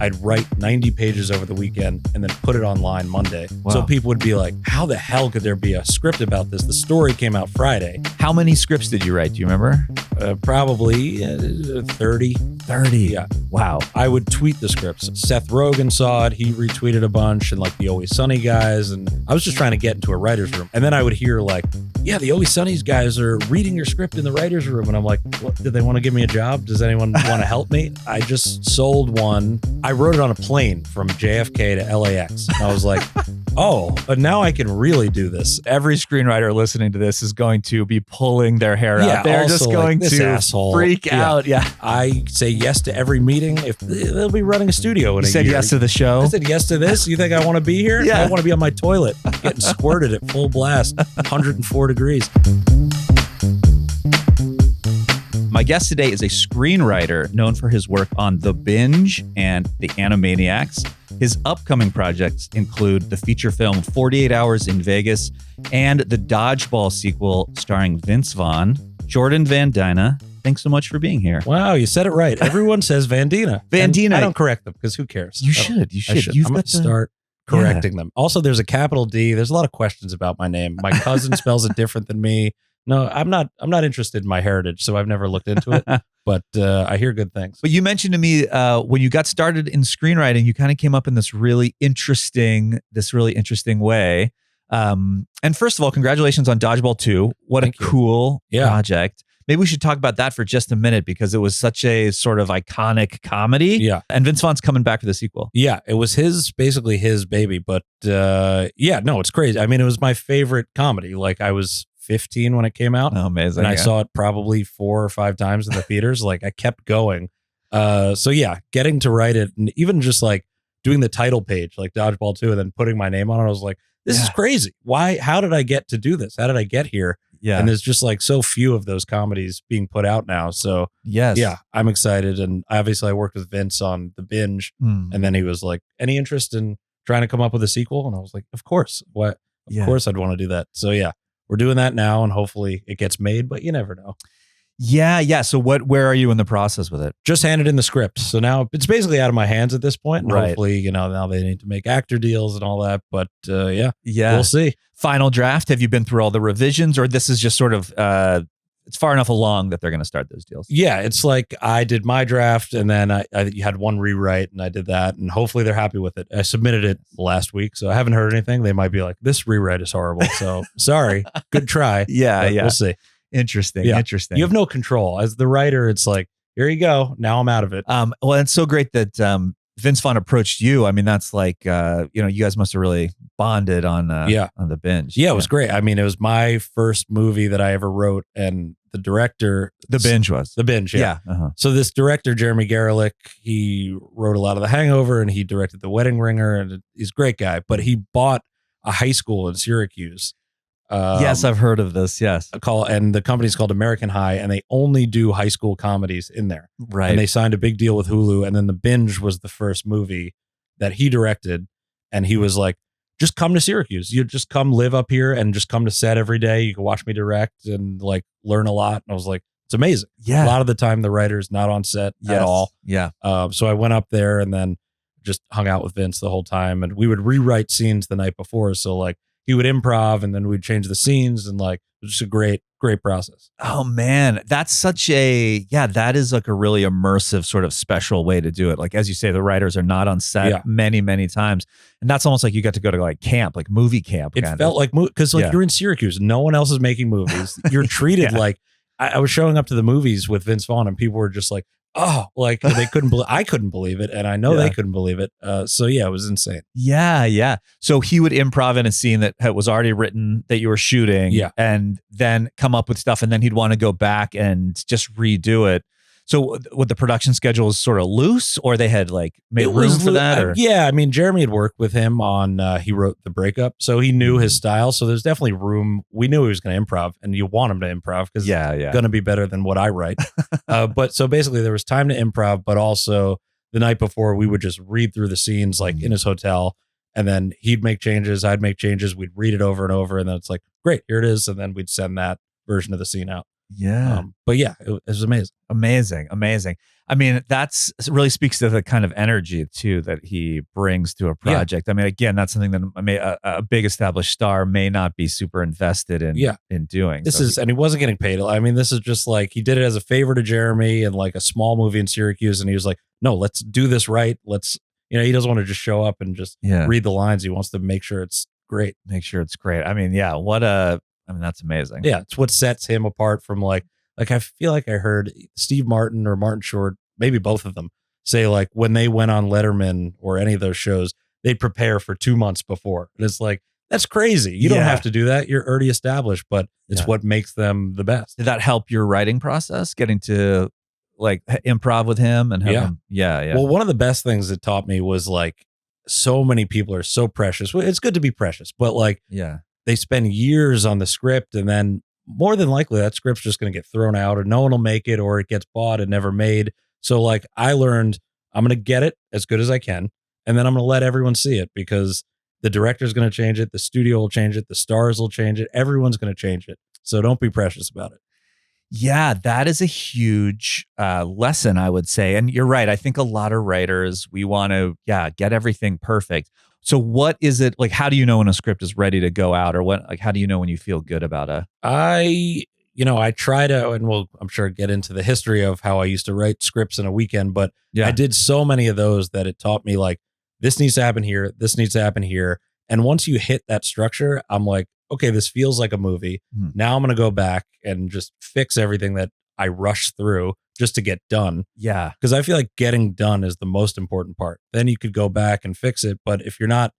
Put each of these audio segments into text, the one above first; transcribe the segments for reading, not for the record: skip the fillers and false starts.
I'd write 90 pages over the weekend and then put it online Monday. Wow. So people would be like, how the hell could there be a script about this? The story came out Friday. How many scripts did you write? Do you remember? Probably 30. 30. Yeah. Wow. I would tweet the scripts. Seth Rogen saw it. He retweeted a bunch, and like the Always Sunny guys. And I was just trying to get into a writer's room. And then I would hear like, yeah, the Always Sunny's guys are reading your script in the writer's room. And I'm like, what, did they want to give me a job? Does anyone want to help me? I just sold one. I wrote it on a plane from JFK to LAX. And I was like, oh, but now I can really do this. Every screenwriter listening to this is going to be pulling their hair out. They're also just going like, this to asshole. freak out. Yeah. I say yes to every meeting if they'll be running a studio in You a said year. yes to the show. I said yes to this. You think I want to be here? Yeah. I want to be on my toilet getting squirted at full blast, 104 degrees. My guest today is a screenwriter known for his work on The Binge and The Animaniacs. His upcoming projects include the feature film 48 Hours in Vegas and the Dodgeball sequel starring Vince Vaughn. Jordan Van Dyne, thanks so much for being here. Wow, you said it right. Everyone says Van Dyne. Van Dyne. I don't correct them because who cares? You should. I should. You've I'm going got to start correcting them. Also, there's a capital D. There's a lot of questions about my name. My cousin spells it different than me. No, I'm not interested in my heritage, so I've never looked into it. But I hear good things. But you mentioned to me when you got started in screenwriting, you kind of came up in this really interesting way. And first of all, congratulations on Dodgeball 2. What Thank a you. cool Yeah. project. Maybe we should talk about that for just a minute because it was such a sort of iconic comedy. Yeah. And Vince Vaughn's coming back for the sequel. Yeah, it was basically his baby. But yeah, no, it's crazy. I mean, it was my favorite comedy. Like I was 15 when it came out. Oh, amazing. And I saw it probably 4 or 5 times in the theaters. Like I kept going. So yeah, getting to write it and even just like doing the title page, like Dodgeball 2, and then putting my name on it, I was like, this is crazy. Why? How did I get to do this? How did I get here? Yeah. And there's just like so few of those comedies being put out now. So Yes. yeah, I'm excited. And obviously I worked with Vince on The Binge. Mm. And then he was like, any interest in trying to come up with a sequel? And I was like, of course. What? Of course I'd want to do that. So yeah, we're doing that now and hopefully it gets made, but you never know. Yeah. So where are you in the process with it? Just handed in the script. So now it's basically out of my hands at this point. And Right. hopefully, now they need to make actor deals and all that. But yeah, Yeah. we'll see. Final draft. Have you been through all the revisions or this is just sort of, it's far enough along that they're going to start those deals? Yeah, it's like I did my draft and then I had one rewrite and I did that and hopefully they're happy with it. I submitted it last week, so I haven't heard anything. They might be like, this rewrite is horrible. So sorry, good try. Yeah. We'll see. Interesting. Yeah. Interesting. You have no control. As the writer, it's like, here you go. Now I'm out of it. Well, it's so great that Vince Vaughn approached you. I mean, that's like, you guys must have really bonded on The Binge. Yeah, it was great. I mean, it was my first movie that I ever wrote, and the director, The Binge was. The Binge, yeah. Uh-huh. So this director, Jeremy Garelick, he wrote a lot of The Hangover, and he directed The Wedding Ringer, and he's a great guy. But he bought a high school in Syracuse. Yes, I've heard of this. Yes. And the company's called American High, and they only do high school comedies in there. Right. And they signed a big deal with Hulu, and then The Binge was the first movie that he directed, and he was like, just come to Syracuse. You just come live up here and just come to set every day. You can watch me direct and like learn a lot. And I was like, it's amazing. Yeah. A lot of the time the writer's not on set at all. Yeah. So I went up there and then just hung out with Vince the whole time, and we would rewrite scenes the night before. So like he would improv and then we'd change the scenes, and like it was just a great process. Oh man, that is like a really immersive sort of special way to do it. Like, as you say, the writers are not on set many, many times. And that's almost like you got to go to like camp, like movie camp. It felt like, because like you're in Syracuse, no one else is making movies. You're treated like, I was showing up to the movies with Vince Vaughn and people were just like, oh, like they couldn't believe, I couldn't believe it. And I know they couldn't believe it. So yeah, it was insane. Yeah. So he would improv in a scene that was already written that you were shooting and then come up with stuff. And then he'd want to go back and just redo it. So would the production schedule was sort of loose, or they had like made room for that? Or? Yeah. I mean, Jeremy had worked with him on, he wrote The Breakup, so he knew his style. So there's definitely room. We knew he was going to improv, and you want him to improv because it's going to be better than what I write. But so basically there was time to improv, but also the night before we would just read through the scenes like in his hotel, and then he'd make changes. I'd make changes. We'd read it over and over. And then it's like, great, here it is. And then we'd send that version of the scene out. Yeah. But yeah, it was amazing. Amazing. I mean, that's really speaks to the kind of energy too that he brings to a project. I mean, again, that's something that a big established star may not be super invested in doing. And he wasn't getting paid. I mean, this is just like, he did it as a favor to Jeremy and like a small movie in Syracuse. And he was like, no, let's do this right. He doesn't want to just show up and just read the lines. He wants to make sure it's great. I mean, that's amazing. Yeah. It's what sets him apart from like I feel like I heard Steve Martin or Martin Short, maybe both of them, say like when they went on Letterman or any of those shows, they'd prepare for 2 months before. And it's like, that's crazy. You don't have to do that. You're already established, but it's what makes them the best. Did that help your writing process, getting to like improv with him and have him? Yeah. Well, one of the best things it taught me was like, so many people are so precious. Well, it's good to be precious, but like, they spend years on the script, and then more than likely that script's just going to get thrown out, or no one will make it, or it gets bought and never made. So like I learned I'm going to get it as good as I can, and then I'm going to let everyone see it, because the director's going to change it, the studio will change it, the stars will change it, everyone's going to change it. So don't be precious about it. Yeah, that is a huge lesson, I would say. And you're right. I think a lot of writers, we want to, get everything perfect. So what is it like? How do you know when a script is ready to go out, or how do you know when you feel good about a? I try to, and I'm sure get into the history of how I used to write scripts in a weekend, but I did so many of those that it taught me like, this needs to happen here. This needs to happen here. And once you hit that structure, I'm like, okay, this feels like a movie. Now I'm going to go back and just fix everything that I rushed through just to get done. Yeah. Because I feel like getting done is the most important part. Then you could go back and fix it. But if you're not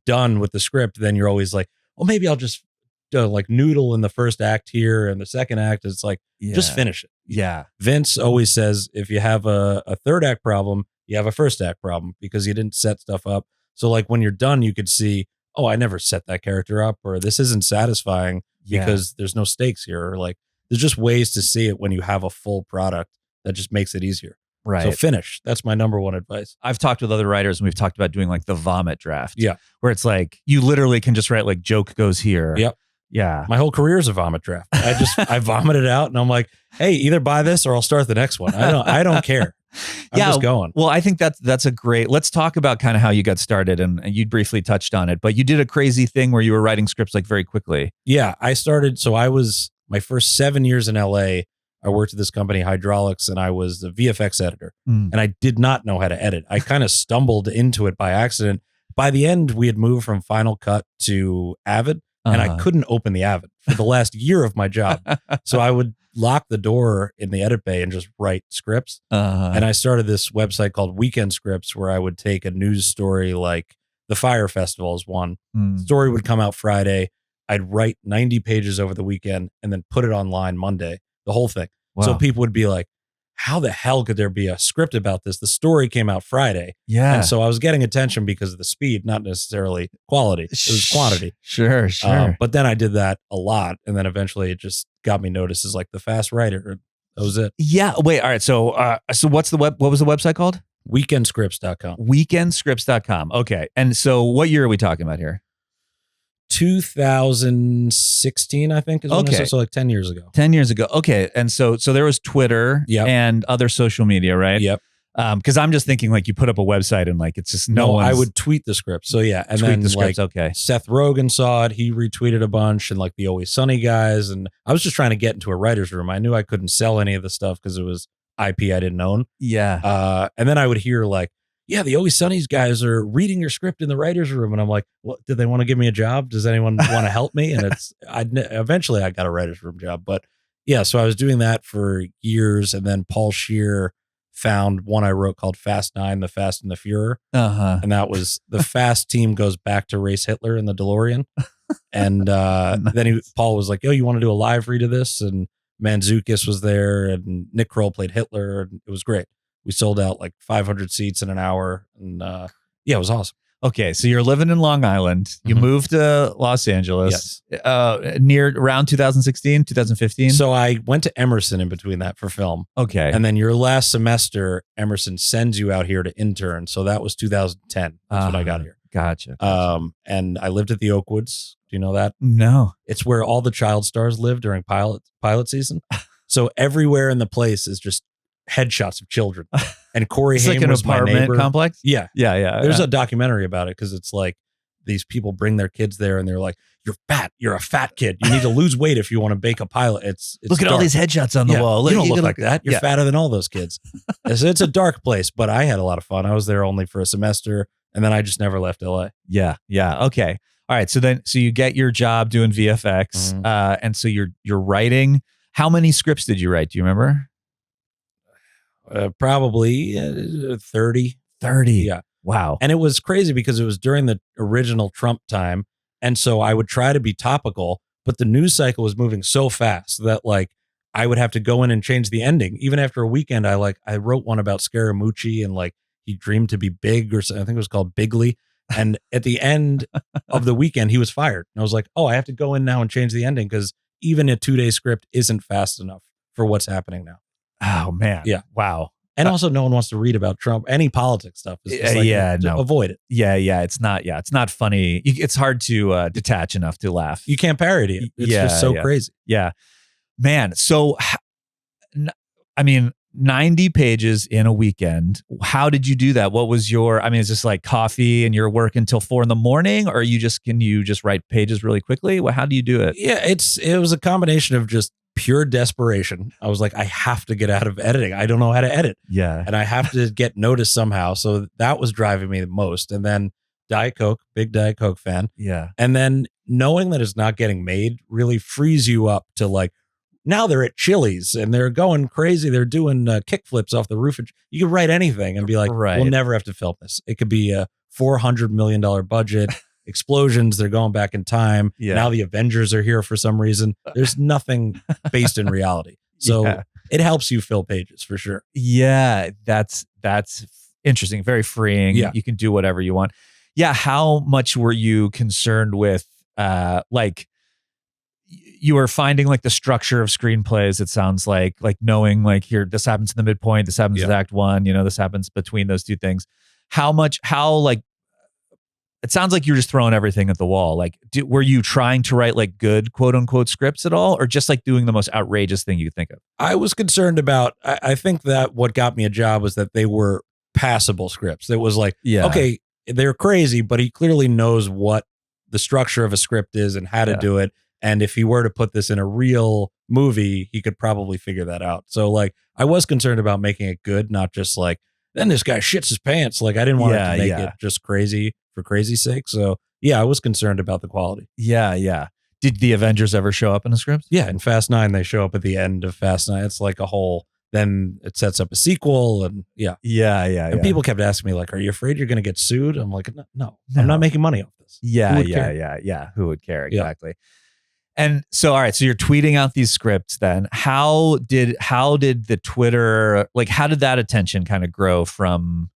done with the script, then you're always like, well, maybe I'll just like Noodle in the first act here, and the second act, it's like, just finish it. Yeah. Vince always says, if you have a third act problem, you have a first act problem, because you didn't set stuff up. So like when you're done, you could see, oh, I never set that character up, or this isn't satisfying because there's no stakes here. Or like, there's just ways to see it when you have a full product that just makes it easier. Right. So finish. That's my number one advice. I've talked with other writers, and we've talked about doing like the vomit draft. Yeah. Where it's like, you literally can just write like joke goes here. Yep. Yeah. My whole career is a vomit draft. I vomit it out, and I'm like, hey, either buy this or I'll start the next one. I don't care. I'm just going. Well, I think that's a great, let's talk about kind of how you got started, and you briefly touched on it, but you did a crazy thing where you were writing scripts like very quickly. Yeah. I started, so I was, my first 7 years in LA, I worked at this company, Hydraulics, and I was a VFX editor, and I did not know how to edit. I kind of stumbled into it by accident. By the end, we had moved from Final Cut to Avid, and I couldn't open the Avid for the last year of my job. So I would lock the door in the edit bay and just write scripts. And I started this website called Weekend Scripts, where I would take a news story, like the Fire Festival is one. Story would come out Friday. I'd write 90 pages over the weekend and then put it online Monday, the whole thing. Wow. So people would be like, how the hell could there be a script about this? The story came out Friday. Yeah. And so I was getting attention because of the speed, not necessarily quality. It was quantity. Sure. But then I did that a lot. And then eventually it just got me noticed as like the fast writer. That was it. Yeah. Wait. All right. So what was the website called? Weekendscripts.com. Weekendscripts.com. Okay. And so what year are we talking about here? 2016, I think, is when I started, so like 10 years ago. 10 years ago. Okay. And so there was Twitter and other social media, right? Yep. Because I'm just thinking like you put up a website and like it's just I would tweet the script. So yeah. And tweet then the scripts, like okay. Seth Rogen saw it. He retweeted a bunch, and like the Always Sunny guys. And I was just trying to get into a writer's room. I knew I couldn't sell any of the stuff because it was IP I didn't own. Yeah. And then I would hear like, yeah, the Always Sunny's guys are reading your script in the writer's room. And I'm like, well, did they want to give me a job? Does anyone want to help me? And eventually I got a writer's room job. But yeah, so I was doing that for years. And then Paul Scheer found one I wrote called Fast Nine, the Fast and the Fuhrer. And that was the Fast team goes back to race Hitler in the DeLorean. And Nice. then Paul was like, oh, you want to do a live read of this? And Mantzoukas was there, and Nick Kroll played Hitler. And it was great. We sold out like 500 seats in an hour. And yeah, it was awesome. Okay. So you're living in Long Island. You moved to Los Angeles near around 2016, 2015. So I went to Emerson in between that for film. Okay. And then your last semester, Emerson sends you out here to intern. So that was 2010. That's when I got here. Gotcha. And I lived at the Oakwoods. Do you know that? No. It's where all the child stars live during pilot season. So everywhere in the place is just headshots of children. And Corey It's Haim like an was my apartment neighbor. complex. Yeah. Yeah. There's a documentary about it because it's like these people bring their kids there and they're like, "You're fat. You're a fat kid. You need to lose weight if you want to bake a pilot." It's Look at all dark. these headshots on the wall. You don't look like that. You're Yeah. fatter than all those kids. It's a dark place, but I had a lot of fun. I was there only for a semester, and then I just never left LA. Yeah. Okay. All right. So you get your job doing VFX, and so you're writing. How many scripts did you write? Do you remember? Probably 30. 30. Yeah. Wow. And it was crazy because it was during the original Trump time. And so I would try to be topical, but the news cycle was moving so fast that like I would have to go in and change the ending. Even after a weekend, I wrote one about Scaramucci and like he dreamed to be big or something. I think it was called Bigly. And at the end of the weekend, he was fired. And I was like, oh, I have to go in now and change the ending because even a 2-day script isn't fast enough for what's happening now. Oh, man. Yeah. Wow. And also no one wants to read about Trump. Any politics stuff is just like, avoid it. Yeah. It's not funny. It's hard to detach enough to laugh. You can't parody it. It's just so crazy. Yeah. Man. So, I mean, 90 pages in a weekend. How did you do that? What was is this like coffee and you're working till 4 a.m, or can you just write pages really quickly? How do you do it? Yeah, it was a combination of just pure desperation. I was like, I have to get out of editing. I don't know how to edit. Yeah. And I have to get noticed somehow. So that was driving me the most. And then Diet Coke, big Diet Coke fan. Yeah. And then knowing that it's not getting made really frees you up to like, now they're at Chili's and they're going crazy. They're doing kick flips off the roof. You could write anything and be like, we'll never have to film this. It could be a $400 million budget. Explosions. They're going back in time. Yeah. Now the Avengers are here for some reason. There's nothing based in reality. So it helps you fill pages for sure. Yeah. That's interesting. Very freeing. Yeah. You can do whatever you want. Yeah. How much were you concerned with, like, you were finding like the structure of screenplays, it sounds like knowing like here, this happens in the midpoint, this happens in act 1, this happens between those two things. It sounds like you're just throwing everything at the wall. Like, were you trying to write like good quote unquote scripts at all, or just like doing the most outrageous thing you could think of? I was concerned about, I think that what got me a job was that they were passable scripts. It was like, okay, they're crazy, but he clearly knows what the structure of a script is and how to do it. And if he were to put this in a real movie, he could probably figure that out. So like, I was concerned about making it good, not just like, then this guy shits his pants. Like I didn't want it to make it just crazy for crazy's sake. So yeah, I was concerned about the quality. Yeah. Did the Avengers ever show up in the script? Yeah. In Fast 9, they show up at the end of Fast 9. It's like a whole, then it sets up a sequel and yeah. And people kept asking me like, are you afraid you're going to get sued? I'm like, no, I'm not making money off this. Yeah. Who would care? Exactly. Yeah. And so, all right, so you're tweeting out these scripts then. How did the Twitter, like, how did that attention kind of grow from,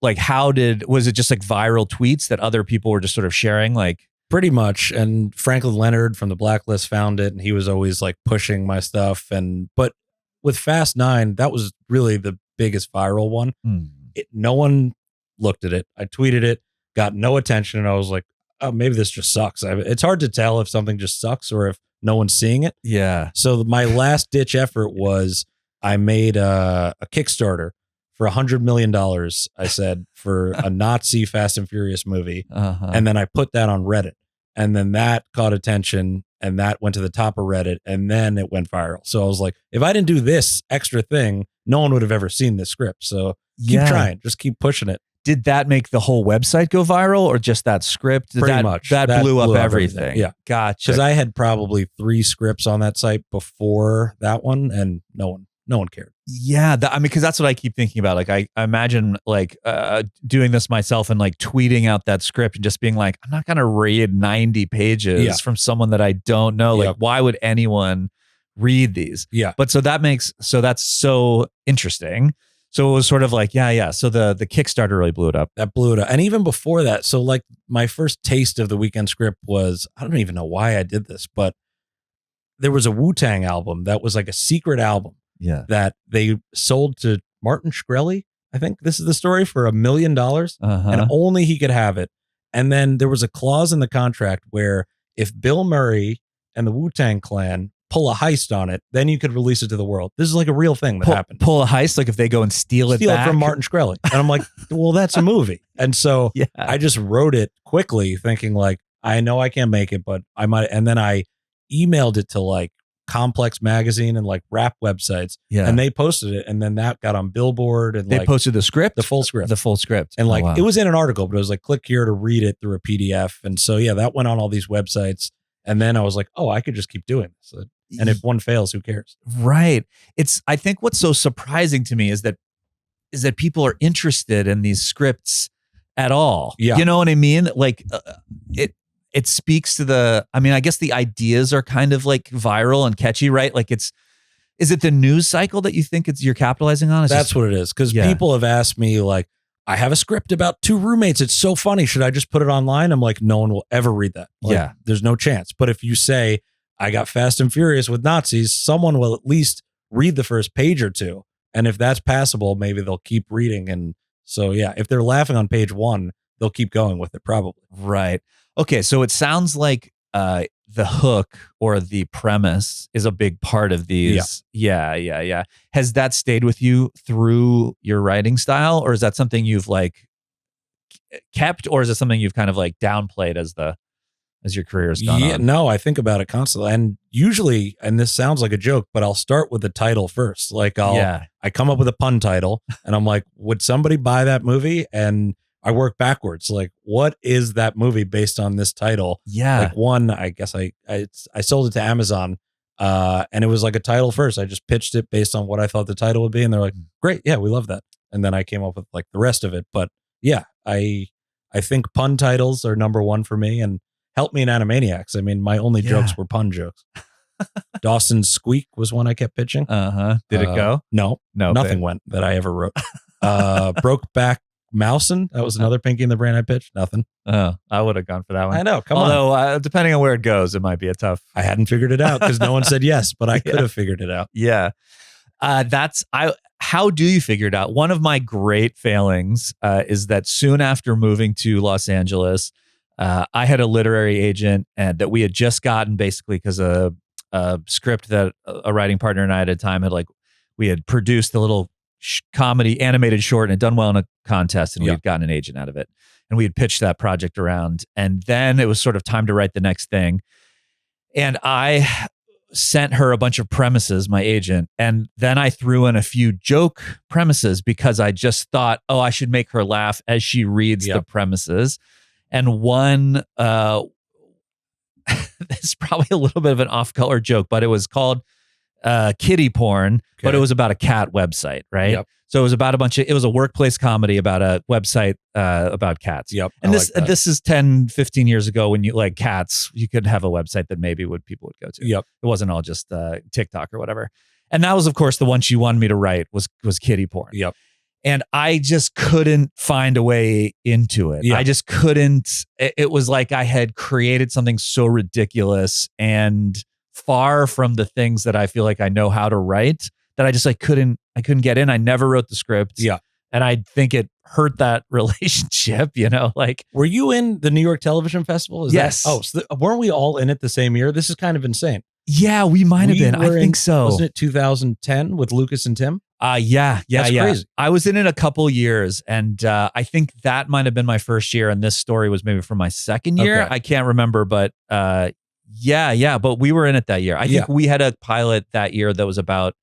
like, was it just like viral tweets that other people were just sort of sharing? Like, pretty much. And Franklin Leonard from the Blacklist found it and he was always like pushing my stuff. But with Fast 9, that was really the biggest viral one. No one looked at it. I tweeted it, got no attention. And I was like, oh, maybe this just sucks. It's hard to tell if something just sucks or if no one's seeing it. Yeah. So my last ditch effort was I made a Kickstarter for $100 million, I said, for a Nazi Fast and Furious movie. And then I put that on Reddit. And then that caught attention and that went to the top of Reddit and then it went viral. So I was like, if I didn't do this extra thing, no one would have ever seen this script. So keep trying, just keep pushing it. Did that make the whole website go viral or just that script? Pretty much. That blew up everything. Yeah. Gotcha. Because I had probably 3 scripts on that site before that one and no one cared. Yeah. Because that's what I keep thinking about. Like I imagine like doing this myself and like tweeting out that script and just being like, I'm not going to read 90 pages from someone that I don't know. Like why would anyone read these? Yeah. But so that's so interesting. So it was sort of like, So the Kickstarter really blew it up. That blew it up. And even before that, so like my first taste of the weekend script was, I don't even know why I did this, but there was a Wu-Tang album that was like a secret album that they sold to Martin Shkreli. I think this is the story, for $1 million and only he could have it. And then there was a clause in the contract where if Bill Murray and the Wu-Tang Clan pull a heist on it, then you could release it to the world. This is like a real thing that happened. Pull a heist, like if they go and steal it from Martin Shkreli. And I'm like, well, that's a movie. And so I just wrote it quickly thinking like, I know I can't make it, but I might. And then I emailed it to like Complex Magazine and like rap websites. Yeah. And they posted it. And then that got on Billboard. And they posted the script? The full script. The full script. And like, it was in an article, but it was like, click here to read it through a PDF. And so, yeah, that went on all these websites. And then I was like, oh, I could just keep doing this. And if one fails, who cares? Right. I think what's so surprising to me is that people are interested in these scripts at all. Yeah. You know what I mean? Like it speaks to I guess the ideas are kind of like viral and catchy, right? Like is it the news cycle that you think you're capitalizing on? That's what it is. Because people have asked me like, I have a script about two roommates. It's so funny. Should I just put it online? I'm like, no one will ever read that. Like, there's no chance. But if you say, I got Fast and Furious with Nazis, someone will at least read the first page or two. And if that's passable, maybe they'll keep reading. And so, yeah, if they're laughing on page 1, they'll keep going with it probably. Right. Okay. So it sounds like the hook or the premise is a big part of these. Yeah. Has that stayed with you through your writing style, or is that something you've like kept, or is it something you've kind of like downplayed as your career has gone on? No, I think about it constantly. And usually, and this sounds like a joke, but I'll start with the title first. Like I come up with a pun title and I'm like, would somebody buy that movie? And I work backwards. Like, what is that movie based on this title? Yeah. Like one, I guess I sold it to Amazon and it was like a title first. I just pitched it based on what I thought the title would be. And they're like, great. Yeah, we love that. And then I came up with like the rest of it. But yeah, I think pun titles are number one for me, and help me in Animaniacs. I mean, my only jokes were pun jokes. Dawson's Squeak was one I kept pitching. Did it go? No, nothing went that I ever wrote. Brokeback Mouse, that was another Pinky and the Brain I pitched. Nothing. Oh, I would have gone for that one. I know. Although, depending on where it goes, it might be a tough. I hadn't figured it out because no one said yes, but I could have figured it out. Yeah. How do you figure it out? One of my great failings is that soon after moving to Los Angeles, I had a literary agent that we had just gotten basically because a script that a writing partner and I at a time we had produced a little comedy animated short and had done well in a contest, and we had gotten an agent out of it, and we had pitched that project around, and then it was sort of time to write the next thing, and I sent her a bunch of premises, my agent, and then I threw in a few joke premises because I just thought, oh, I should make her laugh as she reads the premises. And one this is probably a little bit of an off-color joke, but it was called kitty porn, but it was about a cat website, right? Yep. So it was about it was a workplace comedy about a website about cats. Yep. And this is 10, 15 years ago when you like cats, you could have a website that maybe people would go to. Yep. It wasn't all just TikTok or whatever. And that was, of course, the one she wanted me to write was kitty porn. Yep. And I just couldn't find a way into it. Yeah. I just couldn't. It was like I had created something so ridiculous and far from the things that I feel like I know how to write that I just couldn't get in. I never wrote the script. Yeah. And I think it hurt that relationship, Were you in the New York Television Festival? Yes. Weren't we all in it the same year? This is kind of insane. Yeah, we might have been. I think so. Wasn't it 2010 with Lucas and Tim? Yeah. That's crazy. I was in it a couple years, and I think that might have been my first year, and this story was maybe from my second year. Okay. I can't remember, but yeah. But we were in it that year. I think we had a pilot that year that was about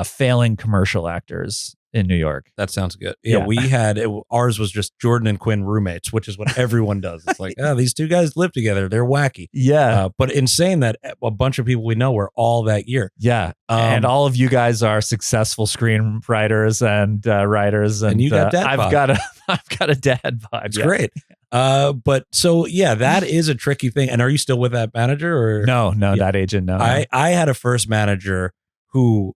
failing commercial actors in New York. That sounds good. Yeah. We had ours was just Jordan and Quinn roommates, which is what everyone does. It's like, these two guys live together. They're wacky. Yeah. But in saying that, a bunch of people we know were all that year. Yeah. And all of you guys are successful screenwriters and writers. And you got dad bod. I've got a dad bod. It's great. But so that is a tricky thing. And are you still with that manager or no, that agent? No. I had a first manager who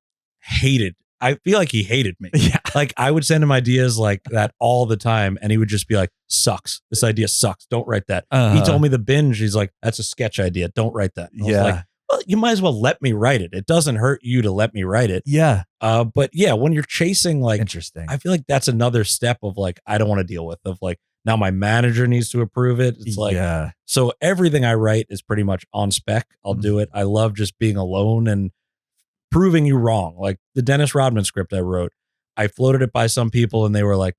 I feel like he hated me. Yeah. Like I would send him ideas like that all the time, and he would just be like, sucks. This idea sucks. Don't write that. He told me the Binge. He's like, that's a sketch idea. Don't write that. I was like, well, you might as well let me write it. It doesn't hurt you to let me write it. Yeah. But yeah, when you're chasing interesting. I feel like that's another step of I don't want to deal with of Now my manager needs to approve it. It's like, so everything I write is pretty much on spec. I'll do it. I love just being alone and proving you wrong. Like the Dennis Rodman script I wrote, I floated it by some people and they were like,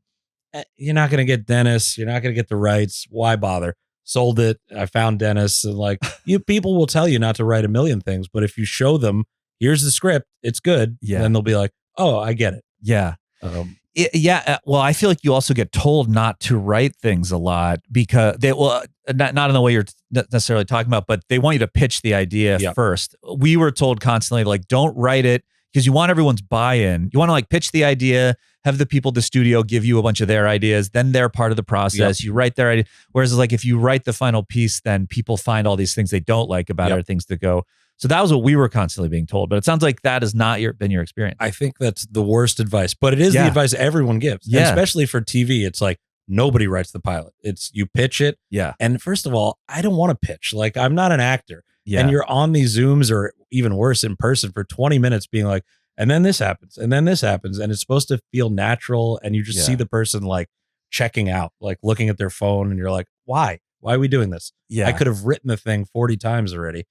you're not going to get Dennis. You're not going to get the rights. Why bother? Sold it. I found Dennis, and like people will tell you not to write a million things, but if you show them, here's the script, it's good. Then they'll be like, oh, I get it. Yeah. Well, I feel like you also get told not to write things a lot because not in the way you're necessarily talking about, but they want you to pitch the idea first. We were told constantly, like, don't write it because you want everyone's buy-in. You want to like pitch the idea, have the people at the studio give you a bunch of their ideas, then they're part of the process. You write their idea. Whereas like if you write the final piece, then people find all these things they don't like about other things to go. So that was what we were constantly being told. But it sounds like that has not been your experience. I think that's the worst advice, but it is the advice everyone gives. And especially for TV, it's like nobody writes the pilot. It's you pitch it. And first of all, I don't want to pitch. Like I'm not an actor. And you're on these Zooms or even worse in person for 20 minutes being like, and then this happens, and then this happens. And it's supposed to feel natural. And you just see the person like checking out, like looking at their phone. And you're like, why? Why are we doing this? I could have written the thing 40 times already.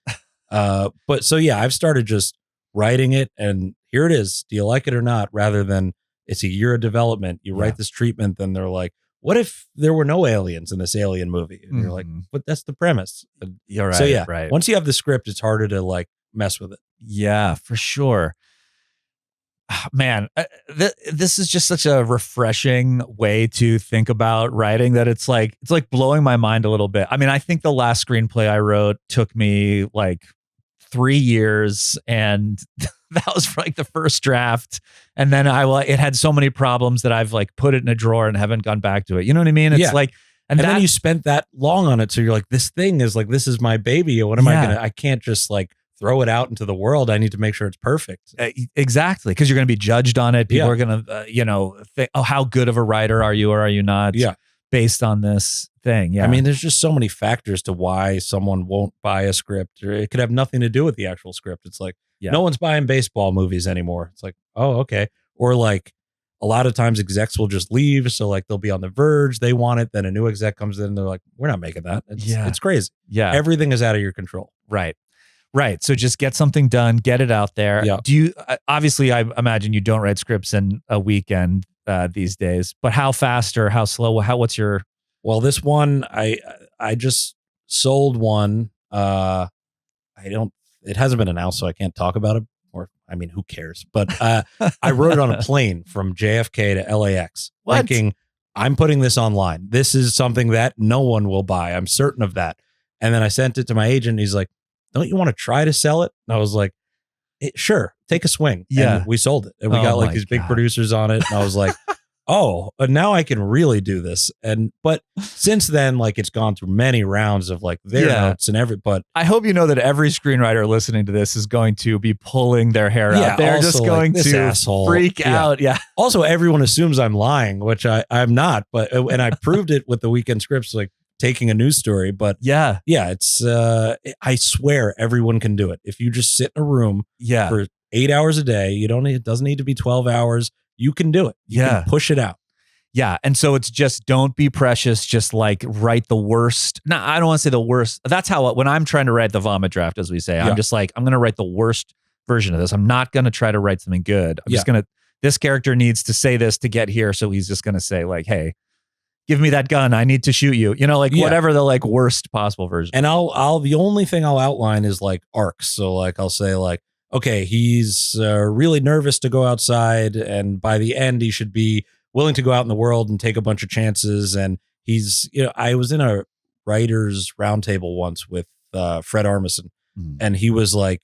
But so, I've started just writing it and here it is. Do you like it or not? Rather than it's a year of development. You write this treatment. Then they're like, what if there were no aliens in this alien movie? And you're like, but that's the premise. You're right. So once you have the script, it's harder to like mess with it. Yeah, for sure. Man, this is just such a refreshing way to think about writing that it's like blowing my mind a little bit. I mean, I think the last screenplay I wrote took me like 3 years, and that was like the first draft. And then it had so many problems that I've like put it in a drawer and haven't gone back to it. You know what I mean? It's like, and then you spent that long on it. So you're like, this thing is like, this is my baby. What am I can't just like throw it out into the world. I need to make sure it's perfect. Exactly. Because you're going to be judged on it. People are going to, think, oh, how good of a writer are you or are you not? Based on this thing. Yeah. I mean, there's just so many factors to why someone won't buy a script, or it could have nothing to do with the actual script. It's like, no one's buying baseball movies anymore. It's like, oh, okay. Or like a lot of times execs will just leave. So like they'll be on the verge. They want it. Then a new exec comes in and they're like, we're not making that. It's crazy. Yeah. Everything is out of your control. Right. So just get something done, get it out there. Do you, obviously, I imagine you don't write scripts in a weekend these days, but how fast or how slow, what's your? Well, this one, I just sold one. It hasn't been announced, so I can't talk about it. Or, I mean, who cares? But I wrote it on a plane from JFK to LAX, thinking I'm putting this online. This is something that no one will buy. I'm certain of that. And then I sent it to my agent. He's like, don't you want to try to sell it? And I was like, sure, take a swing. And we sold it. And we got like these big producers on it. And I was like, oh, now I can really do this. But since then, like it's gone through many rounds of like their notes and but I hope you know that every screenwriter listening to this is going to be pulling their hair out. They're just going like, to freak out. Also, everyone assumes I'm lying, which I'm not. But and I proved it with the weekend scripts, like taking a news story. But it's I swear everyone can do it. If you just sit in a room for 8 hours a day, it doesn't need to be 12 hours. You can do it. You can push it out. Yeah. And so it's just don't be precious. Just like write the worst. No, I don't want to say the worst. That's how, when I'm trying to write the vomit draft, as we say, I'm just like, I'm going to write the worst version of this. I'm not going to try to write something good. I'm just going to, this character needs to say this to get here. So he's just going to say like, hey, give me that gun. I need to shoot you. Whatever the like worst possible version. And the only thing I'll outline is like arcs. So like, I'll say like, okay, he's really nervous to go outside, and by the end, he should be willing to go out in the world and take a bunch of chances. And he's, I was in a writer's roundtable once with Fred Armisen, and he was like,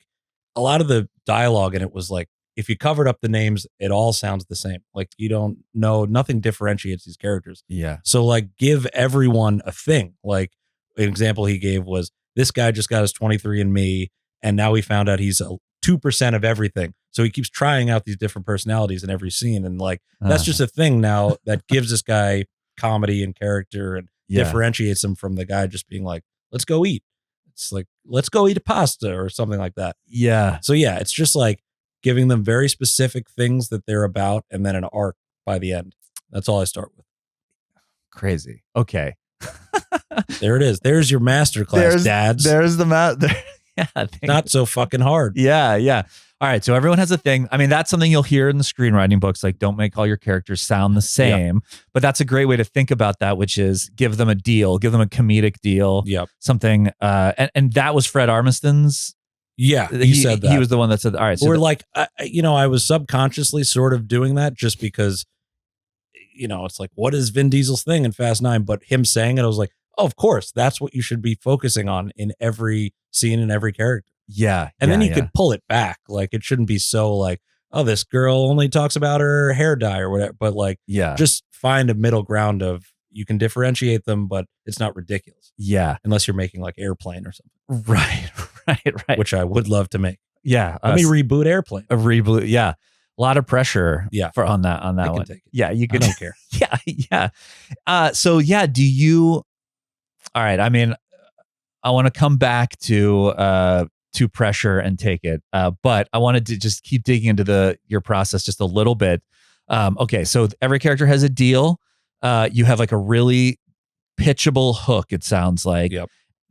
a lot of the dialogue in it was like, if you covered up the names, it all sounds the same. Like you don't know, nothing differentiates these characters. Yeah. So like, give everyone a thing. Like an example he gave was, this guy just got his 23andMe, and now we found out he's 2% of everything. So he keeps trying out these different personalities in every scene. And like, that's just a thing now that gives this guy comedy and character and differentiates him from the guy just being like, let's go eat. It's like, let's go eat a pasta or something like that. Yeah. So it's just like giving them very specific things that they're about and then an arc by the end. That's all I start with. Crazy. Okay. There it is. There's your masterclass, dads. There's the yeah. Not so fucking hard. Yeah. Yeah. All right. So everyone has a thing. I mean, that's something you'll hear in the screenwriting books. Like, don't make all your characters sound the same. But that's a great way to think about that, which is give them a deal, give them a comedic deal. Yep. Something. And that was Fred Armisten's. Yeah. He said that. He was the one that said, all right. So or I was subconsciously sort of doing that just because, it's like, what is Vin Diesel's thing in Fast 9? But him saying it, I was like, oh, of course, that's what you should be focusing on in every scene and every character. Yeah. And then you could pull it back. Like, it shouldn't be so like, oh, this girl only talks about her hair dye or whatever. But like, just find a middle ground of you can differentiate them, but it's not ridiculous. Yeah. Unless you're making like Airplane or something. Right. Which I would love to make. Yeah. Let me reboot Airplane. A reboot. Yeah. A lot of pressure on that I one. can take it. Yeah, you can. I don't care. Yeah. So do you, all right. I mean, I want to come back to pressure and take it. But I wanted to just keep digging into your process just a little bit. Okay. So every character has a deal. You have like a really pitchable hook. It sounds like, Yep.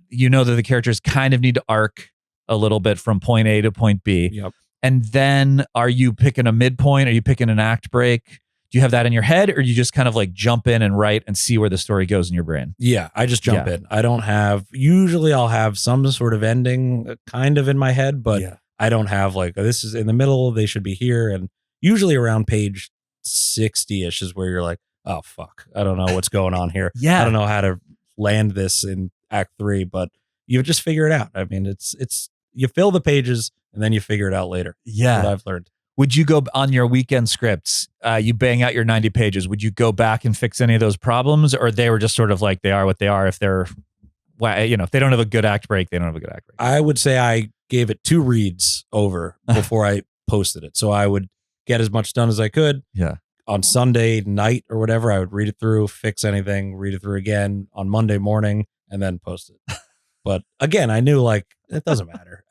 You know that the characters kind of need to arc a little bit from point A to point B. Yep. And then are you picking a midpoint? Are you picking an act break? Do you have that in your head, or you just kind of like jump in and write and see where the story goes in your brain? Yeah, I just jump in. I don't have, usually I'll have some sort of ending kind of in my head, but I don't have like, this is in the middle, they should be here. And usually around page 60-ish is where you're like, oh, fuck, I don't know what's going on here. I don't know how to land this in act 3, but you just figure it out. I mean, it's you fill the pages and then you figure it out later. Yeah. That's what I've learned. Would you go on your weekend scripts, you bang out your 90 pages, would you go back and fix any of those problems, or they were just sort of like they are what they are? If they're, if they don't have a good act break, they don't have a good act break. I would say I gave it 2 reads over before I posted it. So I would get as much done as I could. Yeah. On Sunday night or whatever, I would read it through, fix anything, read it through again on Monday morning, and then post it. But again, I knew like, it doesn't matter.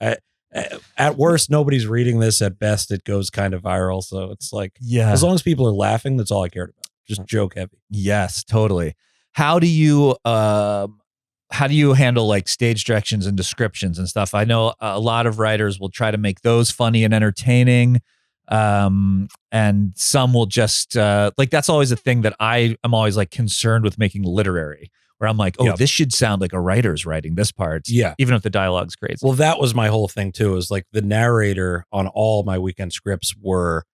At worst, nobody's reading this. At best, it goes kind of viral. So it's like, as long as people are laughing, that's all I cared about. Just joke heavy. Yes, totally. How do you handle like stage directions and descriptions and stuff? I know a lot of writers will try to make those funny and entertaining. And some will just like, that's always a thing that I am always like concerned with making literary, where I'm like, this should sound like a writer's writing this part. Yeah. Even if the dialogue's crazy. Well, that was my whole thing too, is like the narrator on all my weekend scripts were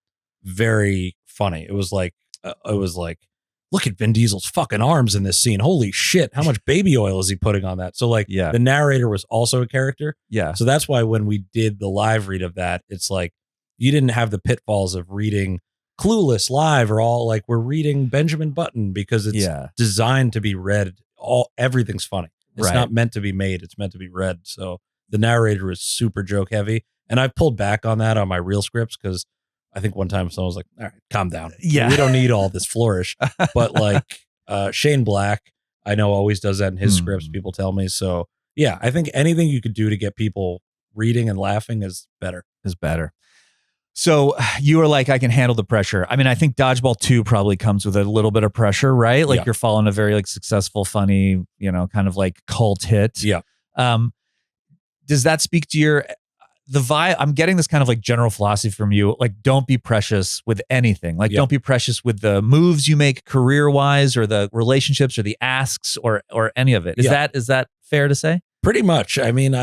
very funny. It was like, look at Vin Diesel's fucking arms in this scene. Holy shit. How much baby oil is he putting on that? So like the narrator was also a character. Yeah. So that's why when we did the live read of that, it's like, you didn't have the pitfalls of reading Clueless live or all like we're reading Benjamin Button, because it's designed to be read. Everything's funny. It's not meant to be made. It's meant to be read. So the narrator is super joke heavy. And I've pulled back on that on my real scripts, because I think one time someone was like, all right, calm down. Yeah. We don't need all this flourish. But like Shane Black, I know always does that in his scripts. People tell me. So yeah, I think anything you could do to get people reading and laughing is better. So you were like, I can handle the pressure. I mean, I think Dodgeball 2 probably comes with a little bit of pressure, right? Like you're following a very like successful, funny, kind of like cult hit. Yeah. Does that speak to the vibe? I'm getting this kind of like general philosophy from you. Like, don't be precious with anything. Like, don't be precious with the moves you make career wise, or the relationships, or the asks, or any of it. Is that fair to say? Pretty much. I mean,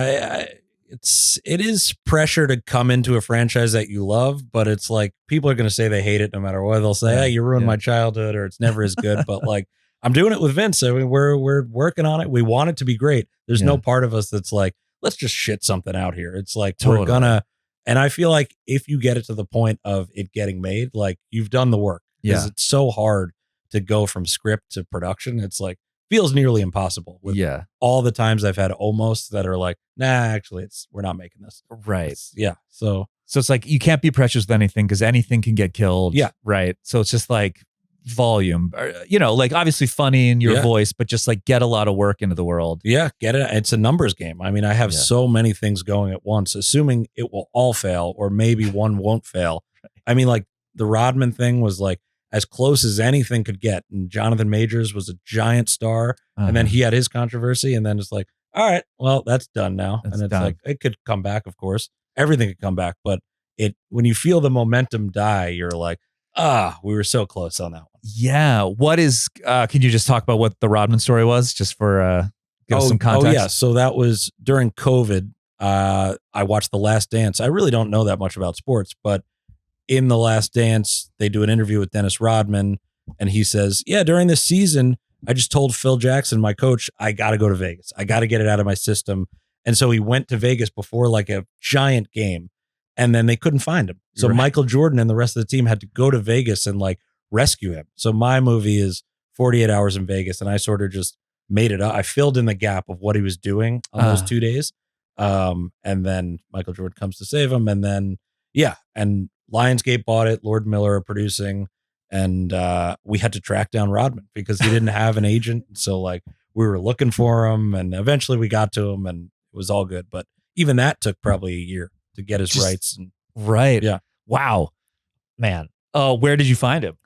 it is pressure to come into a franchise that you love, but it's like people are going to say they hate it no matter what. They'll say, hey, you ruined my childhood, or it's never as good. But like, I'm doing it with Vince. I mean, we're working on it. We want it to be great. There's no part of us that's like, let's just shit something out here. It's like, we're gonna, and I feel like if you get it to the point of it getting made, like you've done the work. Because it's so hard to go from script to production. It's like, feels nearly impossible with all the times I've had almost that are like, nah, actually we're not making this. Right. So it's like, you can't be precious with anything, because anything can get killed. Yeah. Right. So it's just like volume, like obviously funny in your voice, but just like get a lot of work into the world. Yeah. Get it. It's a numbers game. I mean, I have so many things going at once, assuming it will all fail, or maybe one won't fail. I mean, like the Rodman thing was like, as close as anything could get. And Jonathan Majors was a giant star. And then he had his controversy. And then it's like, all right, well, that's done now. That's and it's done. like, it could come back, of course. Everything could come back. But when you feel the momentum die, you're like, we were so close on that one. Yeah. What is, can you just talk about what the Rodman story was just for, give us some context? Oh, yeah. So that was during COVID. I watched The Last Dance. I really don't know that much about sports, but in The Last Dance, they do an interview with Dennis Rodman, and he says, yeah, during this season, I just told Phil Jackson, my coach, I got to go to Vegas. I got to get it out of my system. And so he went to Vegas before like a giant game, and then they couldn't find him. So Michael Jordan and the rest of the team had to go to Vegas and like rescue him. So my movie is 48 Hours in Vegas, and I sort of just made it up. I filled in the gap of what he was doing on those 2 days. And then Michael Jordan comes to save him. And then, and Lionsgate bought it. Lord Miller are producing. And we had to track down Rodman because he didn't have an agent. So like we were looking for him, and eventually we got to him, and it was all good. But even that took probably a year to get his rights. And, right. Yeah. Wow, man. Where did you find him?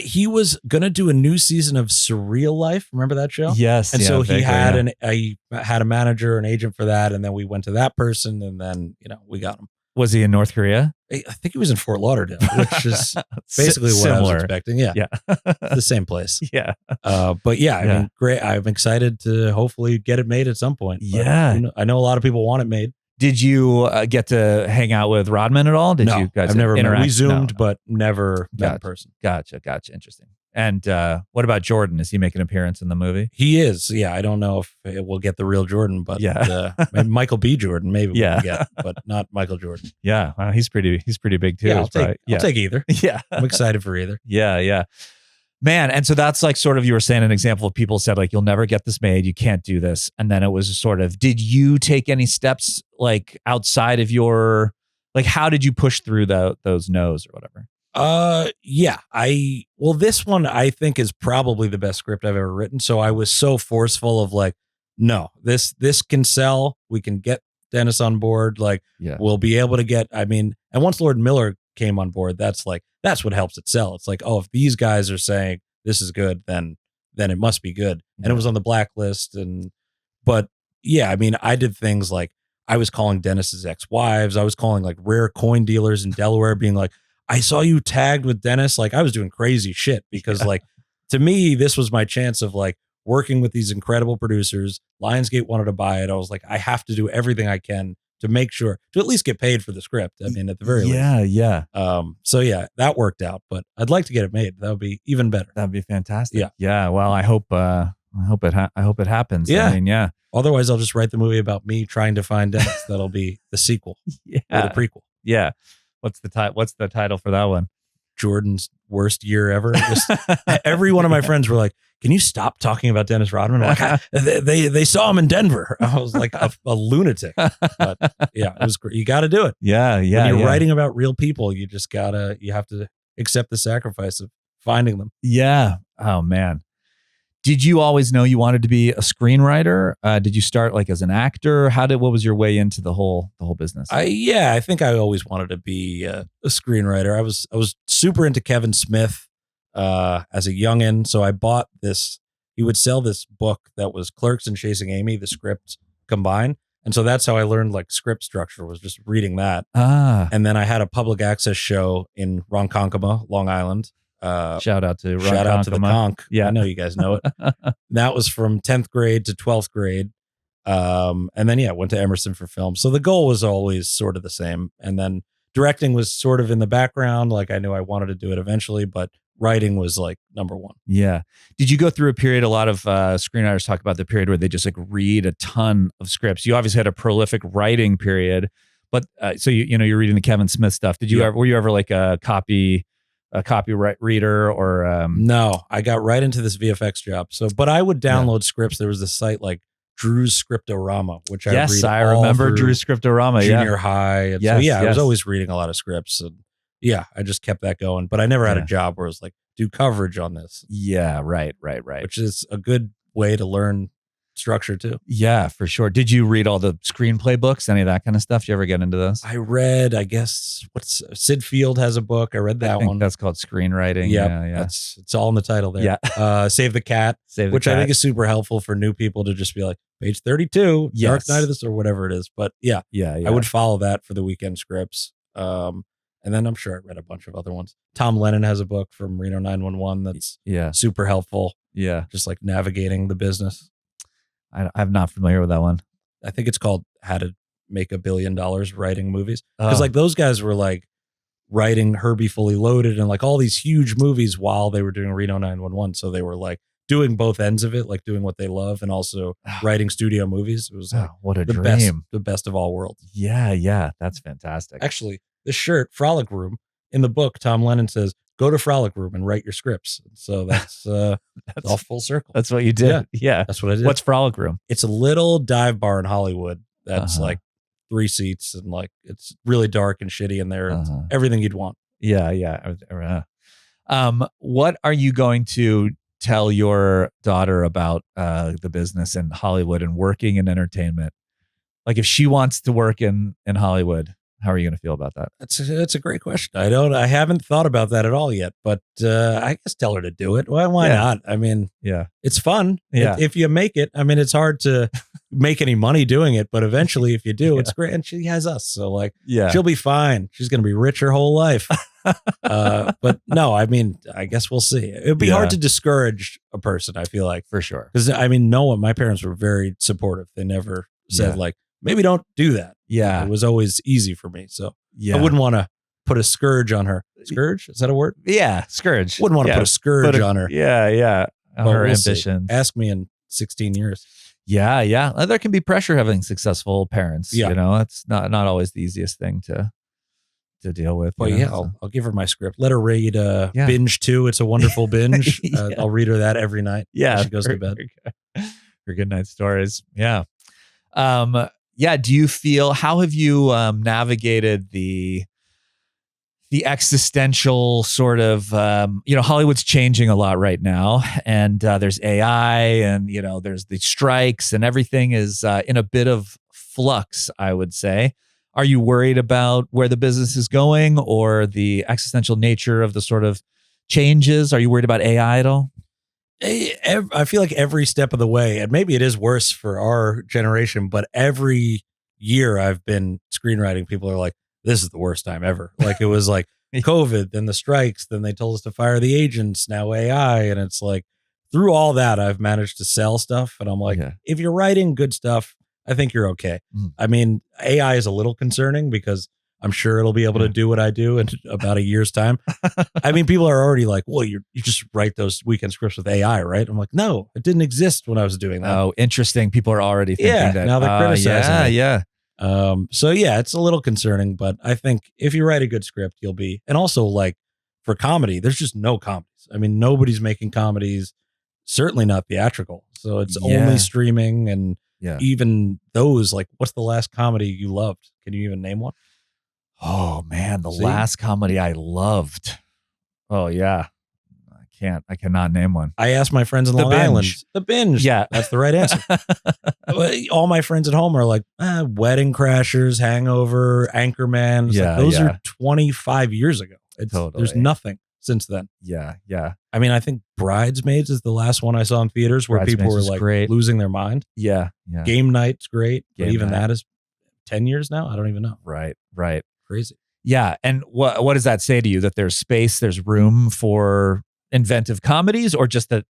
He was gonna do a new season of Surreal Life. Remember that show? Yes. And so he had he had a manager, an agent for that, and then we went to that person, and then we got him. Was he in North Korea? I think he was in Fort Lauderdale, which is basically what I was expecting. Yeah, the same place. Yeah. But yeah, I mean, great. I'm excited to hopefully get it made at some point. Yeah, I know a lot of people want it made. Did you get to hang out with Rodman at all? No, you guys I've never interact? We Zoomed, but never met in person. Gotcha. Interesting. And what about Jordan? Is he making an appearance in the movie? He is. Yeah, I don't know if we'll get the real Jordan, but maybe Michael B. Jordan, maybe we'll get, but not Michael Jordan. Yeah, he's pretty big too. Yeah, I'll take either. Yeah, I'm excited for either. Yeah. Man, and so that's like sort of, you were saying an example of people said like, you'll never get this made, you can't do this. And then it was sort of, did you take any steps like outside of your, like how did you push through those no's or whatever? This one I think is probably the best script I've ever written. So I was so forceful of like, no, this can sell. We can get Dennis on board. Like we'll be able to get, and once Lord Miller came on board, that's what helps it sell. It's like, oh, if these guys are saying this is good, then it must be good. And it was on the blacklist. But I did things like I was calling Dennis's ex-wives. I was calling like rare coin dealers in Delaware being like, I saw you tagged with Dennis. Like I was doing crazy shit because like, to me, this was my chance of like working with these incredible producers. Lionsgate wanted to buy it. I was like, I have to do everything I can to make sure to at least get paid for the script. I mean, at the very least. Yeah. So yeah, that worked out, but I'd like to get it made. That would be even better. That'd be fantastic. Yeah. Yeah. Well, I hope it happens. Yeah. I mean, yeah. Otherwise I'll just write the movie about me trying to find Dennis. That'll be the sequel. Yeah. Or the prequel. Yeah. What's the title for that one? Jordan's worst year ever. Just, every one of my friends were like, can you stop talking about Dennis Rodman? I'm like, they saw him in Denver. I was like a lunatic. But yeah, it was great. You got to do it. Yeah. When you're writing about real people, you have to accept the sacrifice of finding them. Yeah. Oh man. Did you always know you wanted to be a screenwriter? Did you start like as an actor? What was your way into the whole business? I think I always wanted to be a screenwriter. I was super into Kevin Smith as a youngin'. So I bought this, he would sell this book that was Clerks and Chasing Amy, the scripts combined. And so that's how I learned like script structure, was just reading that. And then I had a public access show in Ronkonkoma, Long Island. Shout out to the Conch. Yeah, I know you guys know it. That was from 10th grade to 12th grade. And then went to Emerson for film. So the goal was always sort of the same. And then directing was sort of in the background. Like I knew I wanted to do it eventually, but writing was like number one. Yeah. Did you go through a period, a lot of screenwriters talk about the period where they just like read a ton of scripts. You obviously had a prolific writing period, but so you're reading the Kevin Smith stuff. Were you ever like a copyright reader or No, I got right into this VFX job. So, but I would download scripts. There was this site like Drew's Scriptorama, which I remember Drew's Scriptorama, junior high. And I was always reading a lot of scripts, and I just kept that going. But I never had a job where it was like do coverage on this. Yeah, right. Which is a good way to learn structure too. Yeah, for sure. Did you read all the screenplay books, any of that kind of stuff? Did you ever get into those? I read, I guess, Sid Field has a book. I read that one. That's called Screenwriting. Yep, Yeah. It's all in the title there. Yeah. Save the Cat, which I think is super helpful for new people to just be like, page 32, Dark Knight of this or whatever it is. But yeah, I would follow that for the weekend scripts. And then I'm sure I read a bunch of other ones. Tom Lennon has a book from Reno 911 that's super helpful. Yeah. Just like navigating the business. I'm not familiar with that one. I think it's called How to Make $1 Billion Writing Movies. Because like those guys were like writing Herbie Fully Loaded and like all these huge movies while they were doing Reno 911. So they were like doing both ends of it, like doing what they love and also writing studio movies. It was like what a dream. The best of all worlds. Yeah. That's fantastic. Actually, this shirt, Frolic Room, in the book, Tom Lennon says, go to Frolic Room and write your scripts. So that's all full circle. That's what you did. Yeah. That's what I did. What's Frolic Room? It's a little dive bar in Hollywood that's like 3 seats and like it's really dark and shitty in there. It's everything you'd want. Yeah. What are you going to tell your daughter about the business in Hollywood and working in entertainment? Like if she wants to work in Hollywood, how are you going to feel about that? That's a great question. I haven't thought about that at all yet, but I guess tell her to do it. Why not? I mean, it's fun. Yeah. If you make it, I mean, it's hard to make any money doing it, but eventually if you do, it's great. And she has us. So like, she'll be fine. She's going to be rich her whole life. But no, I mean, I guess we'll see. It'd be hard to discourage a person, I feel like. For sure. Because I mean, my parents were very supportive. They never said like, maybe don't do that. Yeah. It was always easy for me. So I wouldn't want to put a scourge on her. Scourge? Is that a word? Yeah. Scourge. Wouldn't want to put a scourge on her. Yeah. On her ambitions. Ask me in 16 years. Yeah. There can be pressure having successful parents. Yeah. You know, it's not always the easiest thing to deal with. Well, I'll give her my script. Let her read Binge 2. It's a wonderful binge. I'll read her that every night. Yeah. When she goes to bed. Her good night stories. Yeah. Do you feel, how have you navigated the existential sort of, Hollywood's changing a lot right now, and there's AI and, there's the strikes and everything is in a bit of flux, I would say. Are you worried about where the business is going or the existential nature of the sort of changes? Are you worried about AI at all? I feel like every step of the way, and maybe it is worse for our generation, but every year I've been screenwriting, people are like, this is the worst time ever. Like it was like COVID, then the strikes, then they told us to fire the agents, now AI. And it's like through all that, I've managed to sell stuff. And I'm like, if you're writing good stuff, I think you're okay. I mean, AI is a little concerning because I'm sure it'll be able to do what I do in about a year's time. I mean, people are already like, well, you just write those weekend scripts with AI, right? I'm like, no, it didn't exist when I was doing that. Oh, interesting. People are already thinking that. Now they're criticizing it. Yeah. So yeah, it's a little concerning, but I think if you write a good script, you'll be, and also like for comedy, there's just no comedies. I mean, nobody's making comedies, certainly not theatrical. So it's only streaming and even those, like, what's the last comedy you loved? Can you even name one? Oh man, the last comedy I loved. Oh yeah. I cannot name one. I asked my friends in Long Island. The Binge. Yeah. That's the right answer. All my friends at home are like, Wedding Crashers, Hangover, Anchorman. Like, those are 25 years ago. There's nothing since then. Yeah. I mean, I think Bridesmaids is the last one I saw in theaters where people were like losing their mind. Yeah. Game Night's great. But even that is 10 years now. I don't even know. Right. Crazy. Yeah. And what does that say to you? That there's space, there's room for inventive comedies, or just that?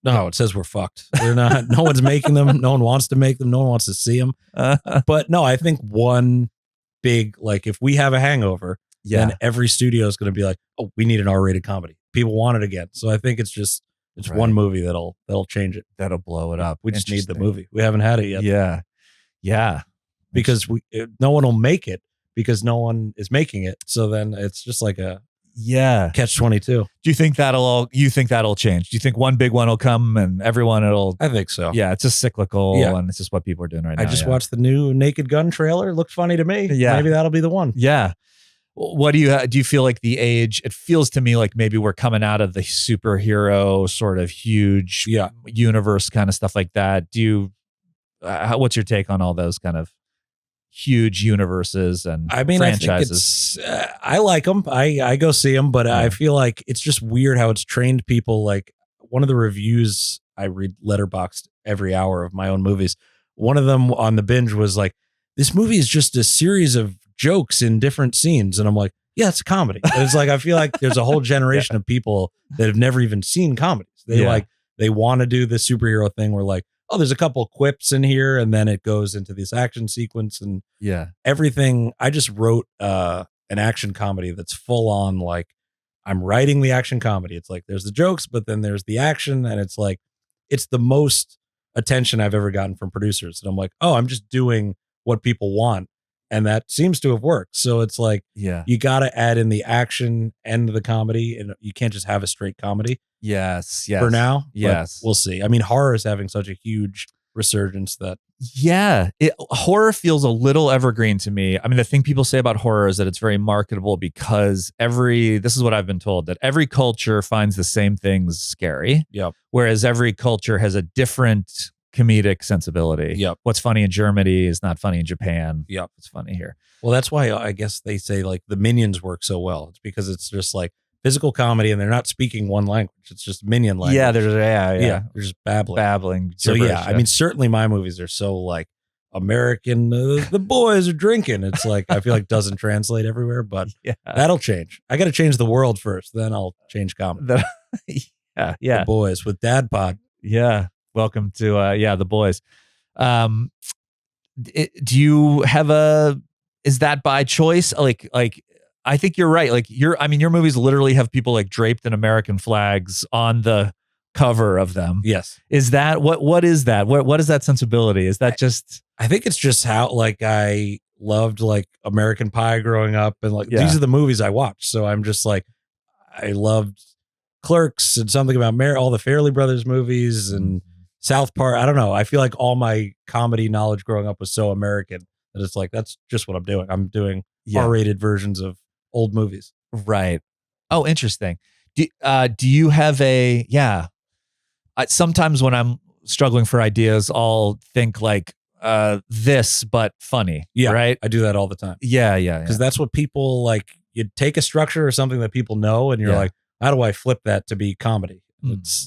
No, it says we're fucked. They're not. No one's making them. No one wants to make them. No one wants to see them. But no, I think one big, like, if we have a hangover, then every studio is going to be like, oh, we need an R-rated comedy. People want it again. So I think it's one movie that'll change it. That'll blow it up. We just need the movie. We haven't had it yet. Yeah. Because no one will make it because no one is making it. So then it's just like a catch-22. Do you think that'll change? Do you think one big one will come and everyone I think so. Yeah, it's just cyclical and it's just what people are doing right now. I just watched the new Naked Gun trailer. It looked funny to me. Yeah. Maybe that'll be the one. Yeah. What do you feel like the age? It feels to me like maybe we're coming out of the superhero sort of huge universe kind of stuff like that. Do what's your take on all those kind of huge universes and franchises? I think I like them. I go see them, but I feel like it's just weird how it's trained people. Like one of the reviews, I read Letterboxd every hour of my own movies. One of them on the Binge was like, this movie is just a series of jokes in different scenes. And I'm like, yeah, it's a comedy. And it's like, I feel like there's a whole generation of people that have never even seen comedies. They want to do the superhero thing where like, oh, there's a couple quips in here, and then it goes into this action sequence and everything. I just wrote an action comedy that's full on like, I'm writing the action comedy. It's like there's the jokes, but then there's the action, and it's like it's the most attention I've ever gotten from producers. And I'm like, oh, I'm just doing what people want, and that seems to have worked. So it's like, you got to add in the action and the comedy, and you can't just have a straight comedy. Yes. For now, yes, we'll see. I mean, horror is having such a huge resurgence that horror feels a little evergreen to me. I mean, the thing people say about horror is that it's very marketable because this is what I've been told, that every culture finds the same things scary. Yep. Whereas every culture has a different comedic sensibility. Yep. What's funny in Germany is not funny in Japan. Yep. It's funny here. Well, that's why I guess they say like the Minions work so well. It's because it's just like physical comedy, and they're not speaking one language. It's just minion language. Yeah, they're just babbling. So I mean, certainly my movies are so like American. The boys are drinking. It's like I feel like doesn't translate everywhere, but that'll change. I got to change the world first, then I'll change comedy. The boys with Dad Pod. Yeah, welcome to the boys. Do you have is that by choice? Like. I think you're right. Like your movies literally have people like draped in American flags on the cover of them. Yes. Is that what is that? What is that sensibility? Is that just? I think it's just how like I loved like American Pie growing up, and like these are the movies I watched. So I'm just like, I loved Clerks and something about all the Farrelly Brothers movies and South Park. I don't know. I feel like all my comedy knowledge growing up was so American that it's like, that's just what I'm doing. I'm doing R-rated versions of old movies. Right. Oh, interesting. Do you have sometimes when I'm struggling for ideas, I'll think like this, but funny. Yeah. Right. I do that all the time. Yeah. Because that's what people like. You take a structure or something that people know, and you're like, how do I flip that to be comedy?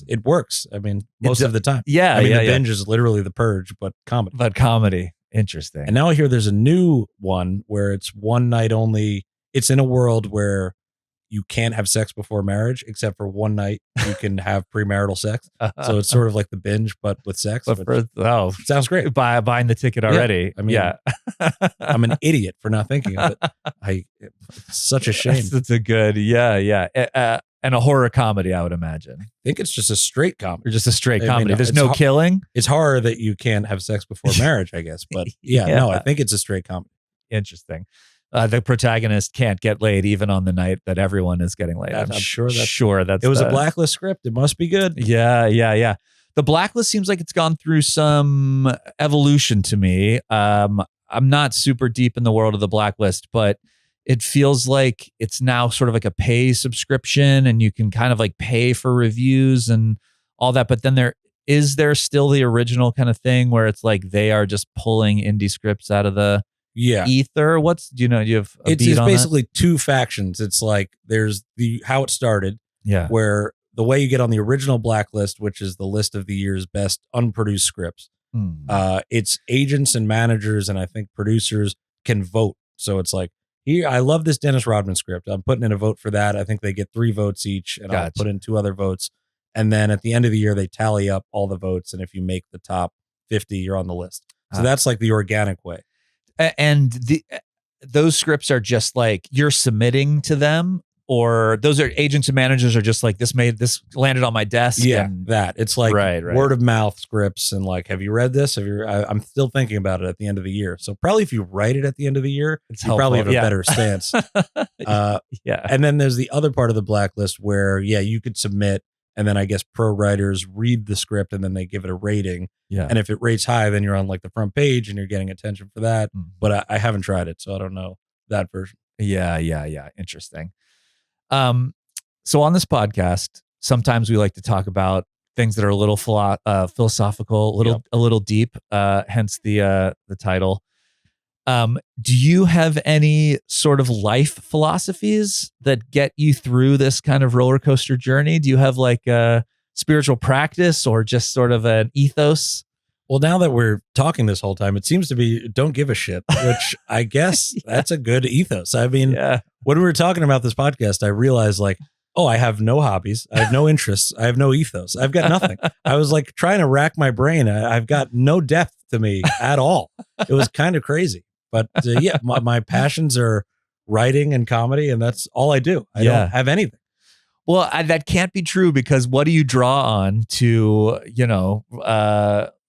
It works. I mean, most of the time. Yeah. I mean, the Binge is literally The Purge, but comedy. Interesting. And now I hear there's a new one where it's one night only. It's in a world where you can't have sex before marriage, except for one night you can have premarital sex. So it's sort of like The Binge, but with sex. Sounds great. Buying the ticket already. I mean, I'm an idiot for not thinking of it. It's such a shame. It's a good, and a horror comedy, I would imagine. I think it's just a straight comedy. Or just a straight comedy. There's no killing. It's horror that you can't have sex before marriage, I guess. But I think it's a straight comedy. Interesting. The protagonist can't get laid even on the night that everyone is getting laid. I'm sure that's it was a Blacklist script. It must be good. Yeah. The Blacklist seems like it's gone through some evolution to me. I'm not super deep in the world of the Blacklist, but it feels like it's now sort of like a pay subscription, and you can kind of like pay for reviews and all that. But then is there still the original kind of thing where it's like they are just pulling indie scripts out of the ether? Do you have a beat on basically two factions. It's like there's how it started, where the way you get on the original Blacklist, which is the list of the year's best unproduced scripts, it's agents and managers and I think producers can vote. So it's like, here, I love this Dennis Rodman script. I'm putting in a vote for that. I think they get 3 votes each, and I'll put in 2 other votes. And then at the end of the year, they tally up all the votes, and if you make the top 50, you're on the list. So that's like the organic way. And those scripts are just like you're submitting to them, or those are agents and managers are just like this landed on my desk. Yeah, that it's like word of mouth scripts and like, have you read this? I'm still thinking about it at the end of the year. So probably if you write it at the end of the year, you probably have a better stance. And then there's the other part of the Blacklist where you could submit. And then I guess pro writers read the script and then they give it a rating. Yeah. And if it rates high, then you're on like the front page and you're getting attention for that. But I haven't tried it, so I don't know that version. Yeah. Interesting. So on this podcast, sometimes we like to talk about things that are a little philosophical, a little deep, hence the title. Do you have any sort of life philosophies that get you through this kind of roller coaster journey? Do you have like a spiritual practice or just sort of an ethos? Well, now that we're talking this whole time, it seems to be don't give a shit, which I guess that's a good ethos. I mean, when we were talking about this podcast, I realized like, oh, I have no hobbies. I have no interests. I have no ethos. I've got nothing. I was like trying to rack my brain. I've got no depth to me at all. It was kind of crazy. But yeah, my passions are writing and comedy, and that's all I do. I don't have anything. Well, that can't be true because what do you draw on to,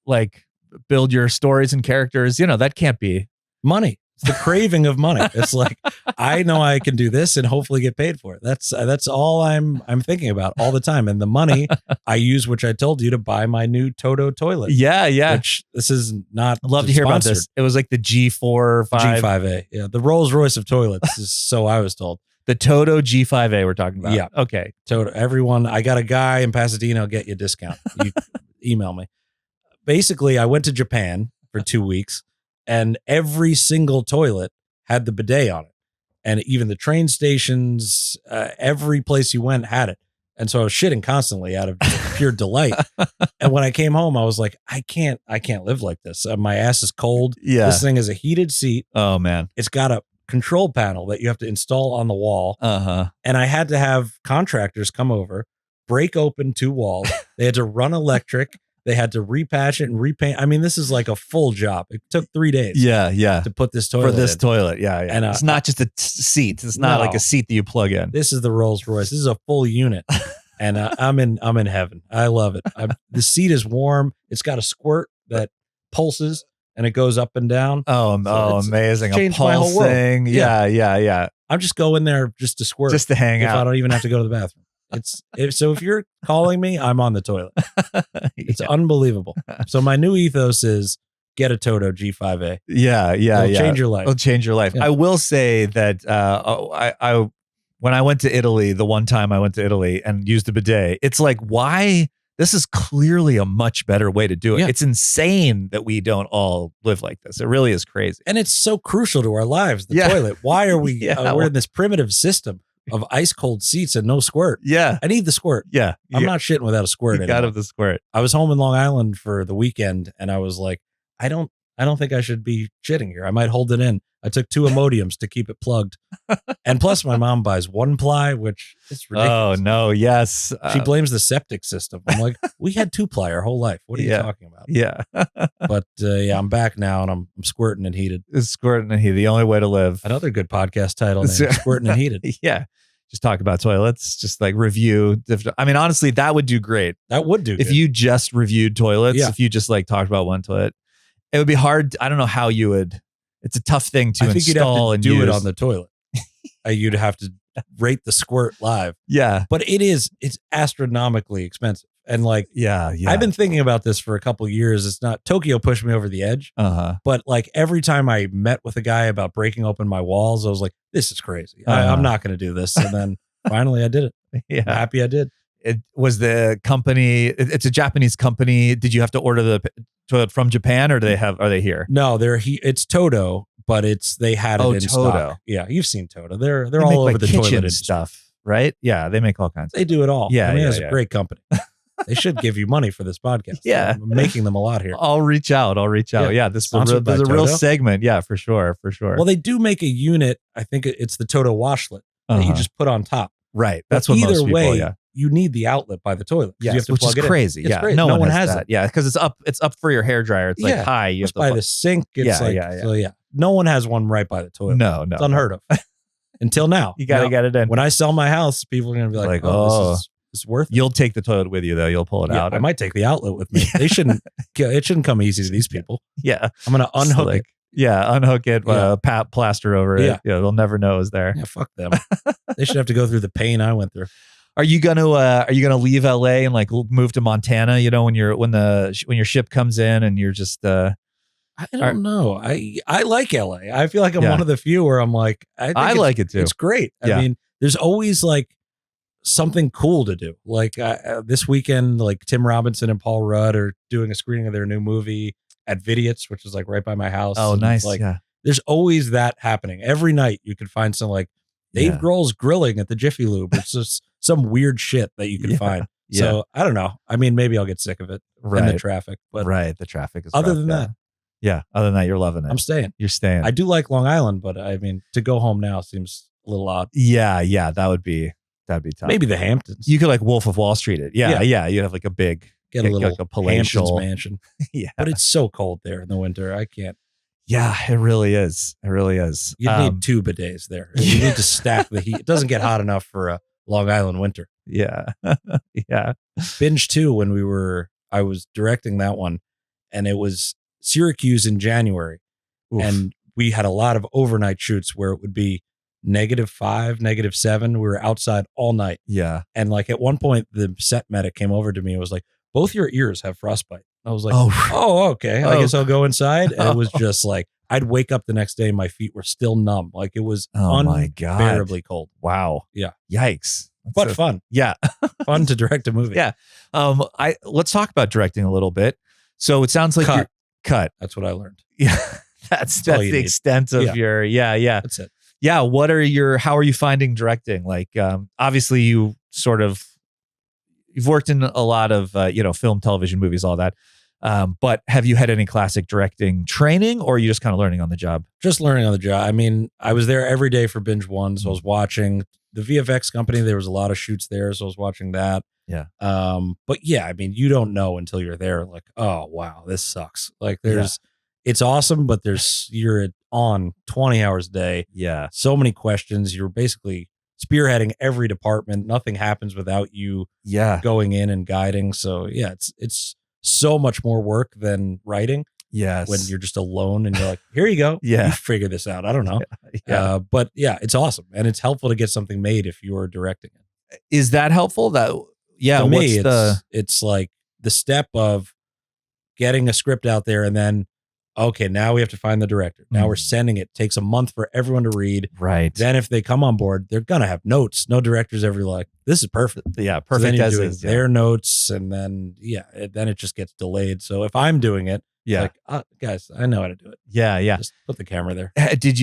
like build your stories and characters? That can't be money. It's the craving of money. It's like, I know I can do this and hopefully get paid for it. That's all I'm thinking about all the time. And the money I use, which I told you, to buy my new Toto toilet. Yeah. Which this is not. I'd love to hear about this. It was like the G4, G5A. Yeah. The Rolls Royce of toilets is so I was told. The Toto G5A we're talking about. Yeah. Okay. Toto. Everyone, I got a guy in Pasadena, I'll get you a discount. You email me. Basically, I went to Japan for 2 weeks and every single toilet had the bidet on it. And even the train stations, every place you went had it. And so I was shitting constantly out of just pure delight. And when I came home, I was like, I can't live like this. My ass is cold. Yeah. This thing is a heated seat. Oh, man. It's got a control panel that you have to install on the wall. Uh-huh. And I had to have contractors come over, break open 2 walls. They had to run electric. They had to repatch it and repaint. I mean, this is like a full job. It took 3 days. Yeah. To put this toilet for this in. toilet. Yeah. And it's not just a seat. It's not like a seat that you plug in. This is the Rolls Royce. This is a full unit. And I'm in heaven. I love it. The seat is warm. It's got a squirt that pulses and it goes up and down. Amazing. Changed my whole world. Thing. Yeah. I'm just going there just to squirt. Just to hang out. I don't even have to go to the bathroom. So if you're calling me, I'm on the toilet. It's unbelievable. So my new ethos is get a Toto G5A. Yeah. It'll change your life. It'll change your life. Yeah. I will say that I when I went to Italy, the one time I went to Italy and used the bidet, it's like, why? This is clearly a much better way to do it. Yeah. It's insane that we don't all live like this. It really is crazy. And it's so crucial to our lives, the toilet. Why are we, we're in this primitive system of ice cold seats and no squirt. Yeah. I need the squirt. Yeah. I'm not shitting without a squirt anymore. Got the squirt. I was home in Long Island for the weekend and I was like, I don't think I should be shitting here. I might hold it in. I took 2 Imodiums to keep it plugged. And plus my mom buys 1-ply, which is ridiculous. Oh no. Yes. She blames the septic system. I'm like, we had 2-ply our whole life. What are you talking about? Yeah. But I'm back now and I'm squirting and heated. It's squirting and heated. The only way to live. Another good podcast title name, Squirting and Heated. Yeah. Just talk about toilets, just like review. I mean, honestly, that would do great. That would do if good. You just reviewed toilets. If you just like talked about one toilet, it would be hard. I don't know how you would. It's a tough thing to install. I think you'd have to do it on the toilet. You'd have to rate the squirt live. Yeah, but it's astronomically expensive. And like, I've been thinking about this for a couple of years. It's not Tokyo pushed me over the edge. But like every time I met with a guy about breaking open my walls, I was like, this is crazy. I'm not going to do this. And then finally I did it. Yeah. I'm happy I did. It was the company. It's a Japanese company. Did you have to order the toilet from Japan or are they here? No, it's Toto, but they had it in Toto. stock. Yeah. You've seen Toto. They're all over like the toilet stuff, right? Yeah. They make all kinds. They do it all. Yeah. I mean, it's a great company. They should give you money for this podcast. Yeah. I'm making them a lot here. I'll reach out. Yeah. This is a real segment. Yeah, for sure. Well, they do make a unit. I think it's the Toto washlet that you just put on top. Right. That's what most people, you need the outlet by the toilet. Yes, you have to which plug is it crazy. In. Yeah. Crazy. No one has that. Yeah. Because it's up for your hair dryer. It's like high. You have to by the sink. It's So no one has one right by the toilet. No. It's unheard of. Until now. You got to get it in. When I sell my house, people are going to be like, this is worth it. You'll take the toilet with you though. You'll pull it out. I might take the outlet with me. It shouldn't come easy to these people. Yeah. I'm going to unhook it. Yeah, unhook it, plaster over it. Yeah, they'll never know it's there. Yeah, fuck them. They should have to go through the pain I went through. Are you gonna leave LA and like move to Montana? You know, when your ship comes in and you're just I don't know. I like LA. I feel like I'm one of the few where I'm like, I like it too. It's great. I mean, there's always like something cool to do. Like this weekend, like Tim Robinson and Paul Rudd are doing a screening of their new movie at Bidets, which is like right by my house. Oh, And nice. Like Yeah. there's always that happening. Every night you could find some like Dave Yeah. Grohl's grilling at the Jiffy Lube. It's just some weird shit that you can Yeah. find. Yeah. So I don't know. I mean, maybe I'll get sick of it and the Right. traffic, but Right. The traffic is other rough, than yeah. that, Yeah. Other than that, you're loving it. I'm staying. You're staying. I do like Long Island, but I mean, to go home now seems a little odd. Yeah. Yeah. That'd be tough. Maybe the Hamptons. You could like Wolf of Wall Street it. Yeah. Yeah. You'd have like a big, Get a little like a palatial Hamptons mansion. Yeah. But it's so cold there in the winter. I can't. Yeah. It really is. It really is. You need 2 bidets there. You need to stack the heat. It doesn't get hot enough for a Long Island winter. Yeah. Yeah. Binge 2, when I was directing that one, and it was Syracuse in January. Oof. And we had a lot of overnight shoots where it would be -5, -7. We were outside all night. Yeah. And like at one point, the set medic came over to me and was like, both your ears have frostbite. I was like, oh okay. I Oh. guess I'll go inside. And it was just like, I'd wake up the next day, my feet were still numb. Like it was Oh my God. unbearably cold. Wow. Yeah. Yikes. But fun. Yeah. Fun to direct a movie. Yeah. Let's talk about directing a little bit. So it sounds like you're cut. That's what I learned. Yeah. That's all the you need. extent of Yeah. your, yeah. That's it. Yeah. How are you finding directing? Like, obviously you've worked in a lot of, film, television, movies, all that. But have you had any classic directing training, or are you just kind of learning on the job? Just learning on the job. I mean, I was there every day for Binge 1. So I was watching the VFX company. There was a lot of shoots there. So I was watching that. Yeah. But yeah, I mean, you don't know until you're there. Like, oh, wow, this sucks. Like it's awesome, but you're on 20 hours a day. Yeah. So many questions. You're basically spearheading every department. Nothing happens without you going in and guiding. So yeah, it's so much more work than writing. Yes. When you're just alone and you're like, here you go. Yeah. You figure this out. I don't know. Yeah. But yeah, it's awesome. And it's helpful to get something made if you're directing it. Is that helpful? To me, it's like the step of getting a script out there and then, okay, now we have to find the director. Now we're sending it. Takes a month for everyone to read. Right. Then if they come on board, they're going to have notes. No director's ever like, this is perfect. Yeah. So Perfect then you're as doing is. their notes, and then, then it just gets delayed. So if I'm doing it, Yeah. like, guys, I know how to do it. Yeah. Yeah. Just put the camera there.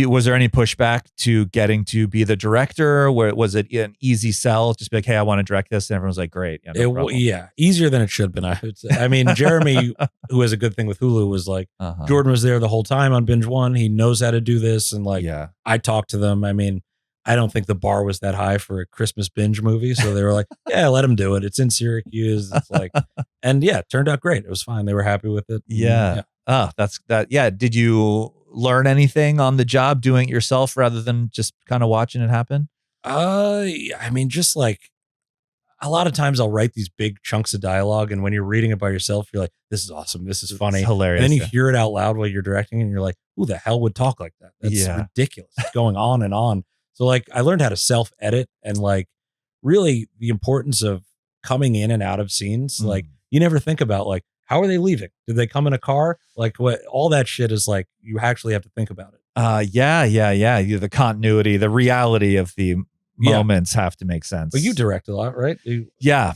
Was there any pushback to getting to be the director? Where was it an easy sell? Just be like, hey, I want to direct this. And everyone's like, great. Yeah, no problem. Easier than it should have been. I would say. I mean, Jeremy, who has a good thing with Hulu, was like, Jordan was there the whole time on Binge 1. He knows how to do this. And like, I talked to them. I mean, I don't think the bar was that high for a Christmas binge movie. So they were like, yeah, let him do it. It's in Syracuse. It's like, and yeah, it turned out great. It was fine. They were happy with it. Yeah. Oh, that's that. Yeah. Did you learn anything on the job doing it yourself rather than just kind of watching it happen? I mean, just like a lot of times I'll write these big chunks of dialogue, and when you're reading it by yourself, you're like, this is awesome. This is funny. It's hilarious. And then you hear it out loud while you're directing, and you're like, who the hell would talk like that? That's ridiculous. It's going on and on. So like I learned how to self-edit, and like really the importance of coming in and out of scenes. Like you never think about like, how are they leaving? Did they come in a car? Like what, all that shit is like, you actually have to think about it. Yeah. The continuity, the reality of the moments have to make sense. But you direct a lot, right?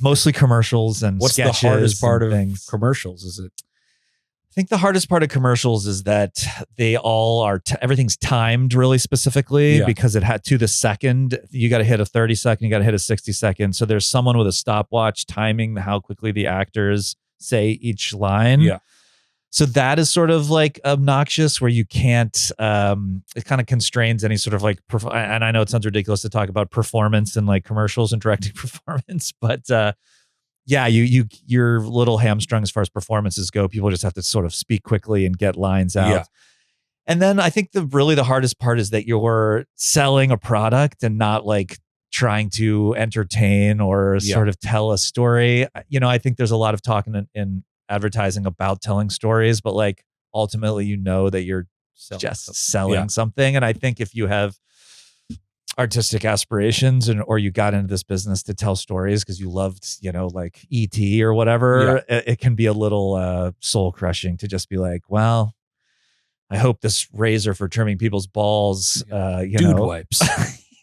Mostly commercials and what's sketches. The hardest part of things. Commercials? Is it? I think the hardest part of commercials is that they all are, everything's timed really specifically because it had to the second. You got to hit a 30-second, you got to hit a 60-second. So there's someone with a stopwatch timing how quickly the actors say each line. Yeah. So that is sort of like obnoxious where you can't, it kind of constrains any sort of like, and I know it sounds ridiculous to talk about performance and like commercials and directing performance, but you're a little hamstrung as far as performances go. People just have to sort of speak quickly and get lines out. Yeah. And then I think the hardest part is that you're selling a product and not like trying to entertain or sort of tell a story. You know, I think there's a lot of talk in advertising about telling stories, but like ultimately, you know that you're just selling something. And I think if you have artistic aspirations or you got into this business to tell stories because you loved, like E.T. or whatever, it can be a little soul crushing to just be like, well, I hope this razor for trimming people's balls, dude wipes.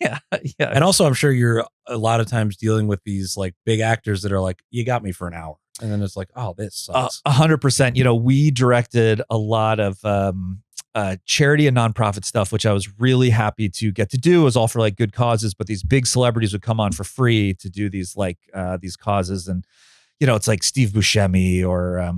Yeah. Yeah. And also, I'm sure you're a lot of times dealing with these like big actors that are like, you got me for an hour. And then it's like, oh, this sucks. 100%. You know, we directed a lot of charity and nonprofit stuff, which I was really happy to get to do. It was all for like good causes, but these big celebrities would come on for free to do these like these causes. And, you know, it's like Steve Buscemi or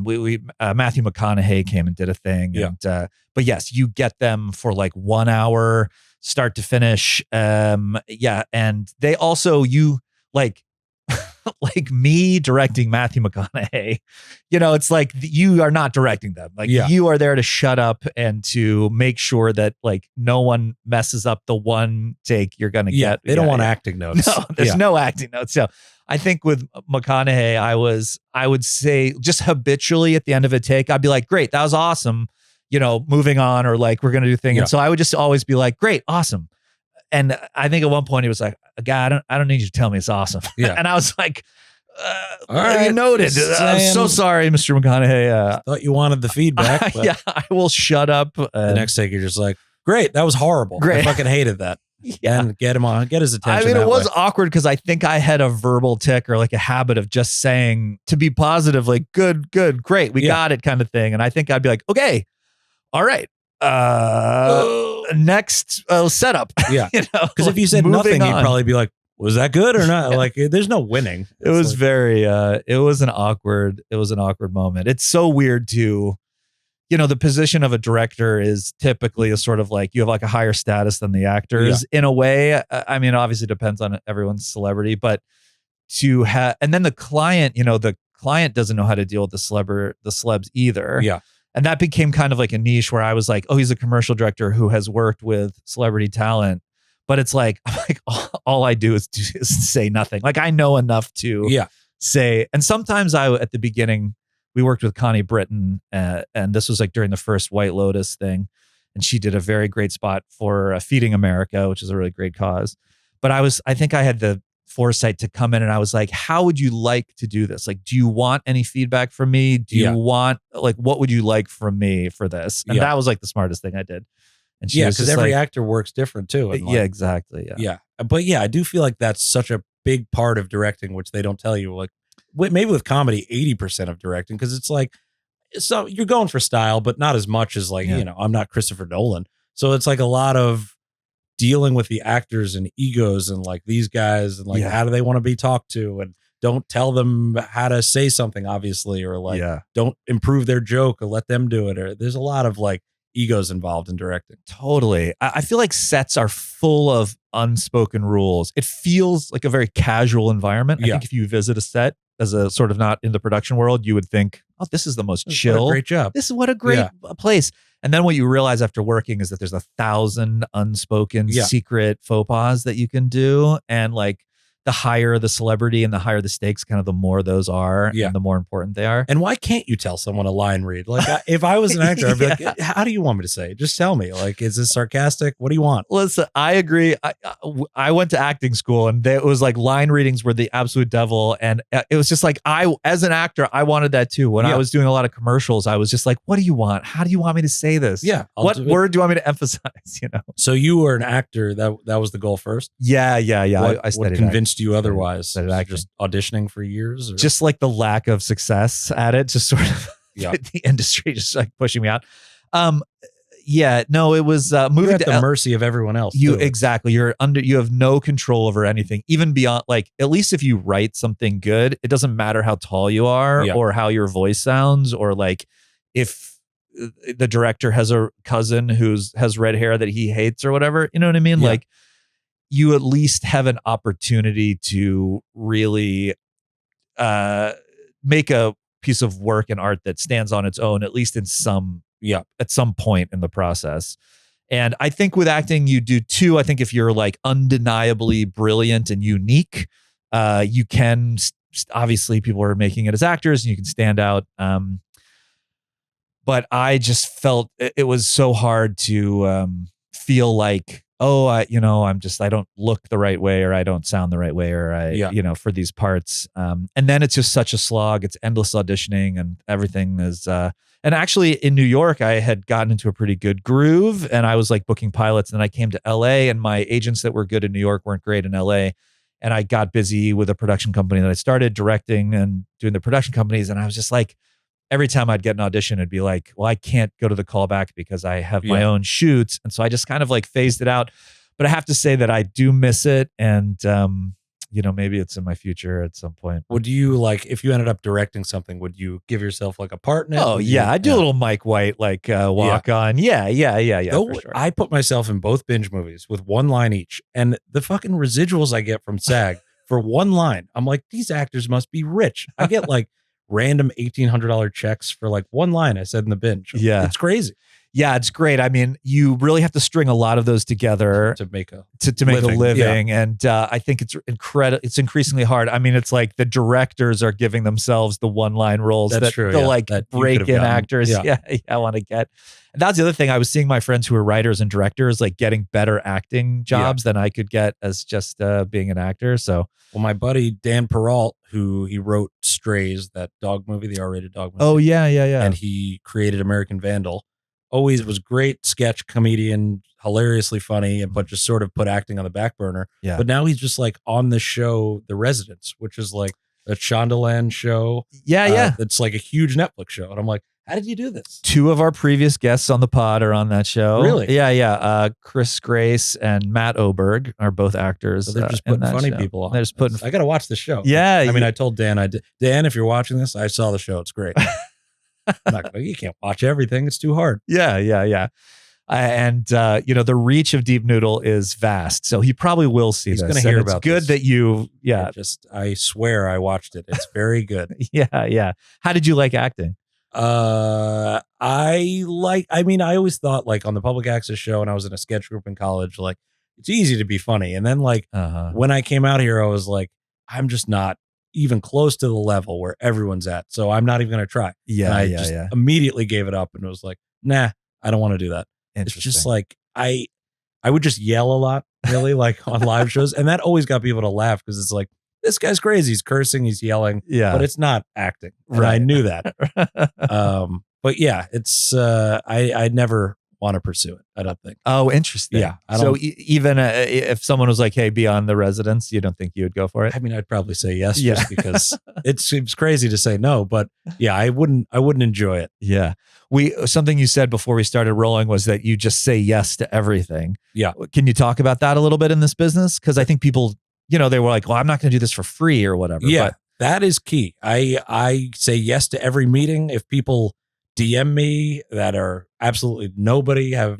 Matthew McConaughey came and did a thing. Yeah. And, but yes, you get them for like 1 hour, start to finish. Yeah. And they also, you like, like me directing Matthew McConaughey, you know, it's like you are not directing them. Like you are there to shut up and to make sure that like no one messes up the one take you're going to get. They don't want acting notes. No, there's no acting notes. So I think with McConaughey, I would say just habitually at the end of a take, I'd be like, great, that was awesome. You know, moving on, or like, we're going to do thing. And so I would just always be like, great, awesome. And I think at one point he was like, "God, I don't need you to tell me it's awesome." Yeah. And I was like, "All right, noted. I'm so sorry, Mr. McConaughey. Thought you wanted the feedback." Yeah, I will shut up. The next take, you're just like, "Great, that was horrible. Great. I fucking hated that." Yeah. And get him on, get his attention. I mean, it was awkward because I think I had a verbal tick or like a habit of just saying to be positive, like, good, great, we got it kind of thing. And I think I'd be like, okay, all right. Next setup. Yeah. You know, because if you said nothing, you'd probably be like, was that good or not? Like, there's no winning. It was like, very, it was an awkward moment. It's so weird to, you know, the position of a director is typically a sort of like, you have like a higher status than the actors in a way. I mean, obviously it depends on everyone's celebrity, but to have, and then the client, you know, the client doesn't know how to deal with the celebs either. Yeah. And that became kind of like a niche where I was like, oh, he's a commercial director who has worked with celebrity talent. But it's like, I'm like, all I do is say nothing. Like I know enough to say. And sometimes at the beginning, we worked with Connie Britton, and this was like during the first White Lotus thing. And she did a very great spot for Feeding America, which is a really great cause. But I think I had the foresight to come in and I was like, how would you like to do this? Like, do you want any feedback from me? Do you want, like, what would you like from me for this? And that was like the smartest thing I did. And she was because every actor works different too. And like, exactly. Yeah. But I do feel like that's such a big part of directing, which they don't tell you. Like maybe with comedy, 80% of directing, because it's like, so you're going for style, but not as much as like, you know, I'm not Christopher Nolan. So it's like a lot of dealing with the actors and egos and like these guys and like how do they want to be talked to, and don't tell them how to say something, obviously, or like don't improve their joke or let them do it. Or there's a lot of like egos involved in directing. Totally. I feel like sets are full of unspoken rules. It feels like a very casual environment. I think if you visit a set as a sort of not in the production world, you would think, oh, this is the most chill. Great job. This is what a great place. And then what you realize after working is that there's 1,000 unspoken secret faux pas that you can do. And like the higher the celebrity and the higher the stakes, kind of the more those are and the more important they are. And why can't you tell someone a line read? Like if I was an actor, I'd be like, how do you want me to say it? Just tell me. Like, is this sarcastic? What do you want? Listen, I agree. I went to acting school and it was like line readings were the absolute devil. And it was just like, as an actor, I wanted that too. When I was doing a lot of commercials, I was just like, what do you want? How do you want me to say this? Yeah. What word do you want me to emphasize? You know? So you were an actor. That was the goal first? Yeah. I studied what convinced acting. You otherwise? Just auditioning for years? Or? Just like the lack of success at it, just sort of the industry just like pushing me out. It was moving You're at the mercy of everyone else. Exactly. You have no control over anything, even beyond like, at least if you write something good, it doesn't matter how tall you are or how your voice sounds, or like if the director has a cousin has red hair that he hates or whatever, you know what I mean? Like, you at least have an opportunity to really make a piece of work and art that stands on its own, at least in at some point in the process. And I think with acting, you do too. I think if you're like undeniably brilliant and unique, you can, obviously people are making it as actors and you can stand out. But I just felt it was so hard to feel like, I don't look the right way, or I don't sound the right way, or for these parts. And then it's just such a slog. It's endless auditioning and everything is, And actually in New York, I had gotten into a pretty good groove and I was like booking pilots. And then I came to LA and my agents that were good in New York weren't great in LA. And I got busy with a production company that I started directing and doing the production companies. And I was just like, every time I'd get an audition, it'd be like, well, I can't go to the callback because I have my own shoots. And so I just kind of like phased it out. But I have to say that I do miss it. And, maybe it's in my future at some point. Would you like, if you ended up directing something, would you give yourself like a part in it? Oh, yeah. I'd do a little Mike White, like walk on. Yeah. Though For sure. I put myself in both Binge movies with one line each. And the fucking residuals I get from SAG for one line, I'm like, these actors must be rich. I get like random $1,800 checks for like one line I said in the Binge. Yeah. It's crazy. Yeah, it's great. I mean, you really have to string a lot of those together to make a living. And I think it's incredible. It's increasingly hard. I mean, it's like the directors are giving themselves the one-line roles that break-in actors. Yeah, I want to get. And that's the other thing. I was seeing my friends who are writers and directors like getting better acting jobs than I could get as just being an actor. So, well, my buddy Dan Peralt, he wrote Strays, that dog movie, the R-rated dog movie. Oh yeah. And he created American Vandal. Always was great sketch comedian, hilariously funny, but just sort of put acting on the back burner. Yeah. But now he's just like on the show, The Residents, which is like a Shondaland show. Yeah. It's like a huge Netflix show. And I'm like, how did you do this? 2 of our previous guests on the pod are on that show. Really? Yeah. Chris Grace and Matt Oberg are both actors. So they're just putting funny people on. They're just putting. I got to watch the show. Yeah. I mean, I told Dan, Dan, if you're watching this, I saw the show. It's great. I'm not gonna, you can't watch everything. It's too hard. Yeah. And the reach of Deep Noodle is vast, so he probably will see He's this. He's going to hear about. It's good this. that you. Yeah. I swear I watched it. It's very good. Yeah. How did you like acting? I always thought like on the public access show, and I was in a sketch group in college. Like it's easy to be funny, and then like when I came out here, I was like, I'm just not even close to the level where everyone's at. So I'm not even going to try. Yeah. And I immediately gave it up and was like, nah, I don't want to do that. It's just like, I would just yell a lot, really, like on live shows. And that always got people to laugh because it's like, this guy's crazy. He's cursing, he's yelling, but it's not acting. And I knew that. But yeah, it's, I never want to pursue it. I don't think. Oh, interesting. Yeah. So even if someone was like, hey, be on The Residents, you don't think you would go for it? I mean, I'd probably say yes, just because it seems crazy to say no, but yeah, I wouldn't enjoy it. Yeah. Something you said before we started rolling was that you just say yes to everything. Yeah. Can you talk about that a little bit in this business? Because I think people, they were like, well, I'm not going to do this for free or whatever. Yeah. That is key. I say yes to every meeting. If people DM me that are absolutely nobody, I've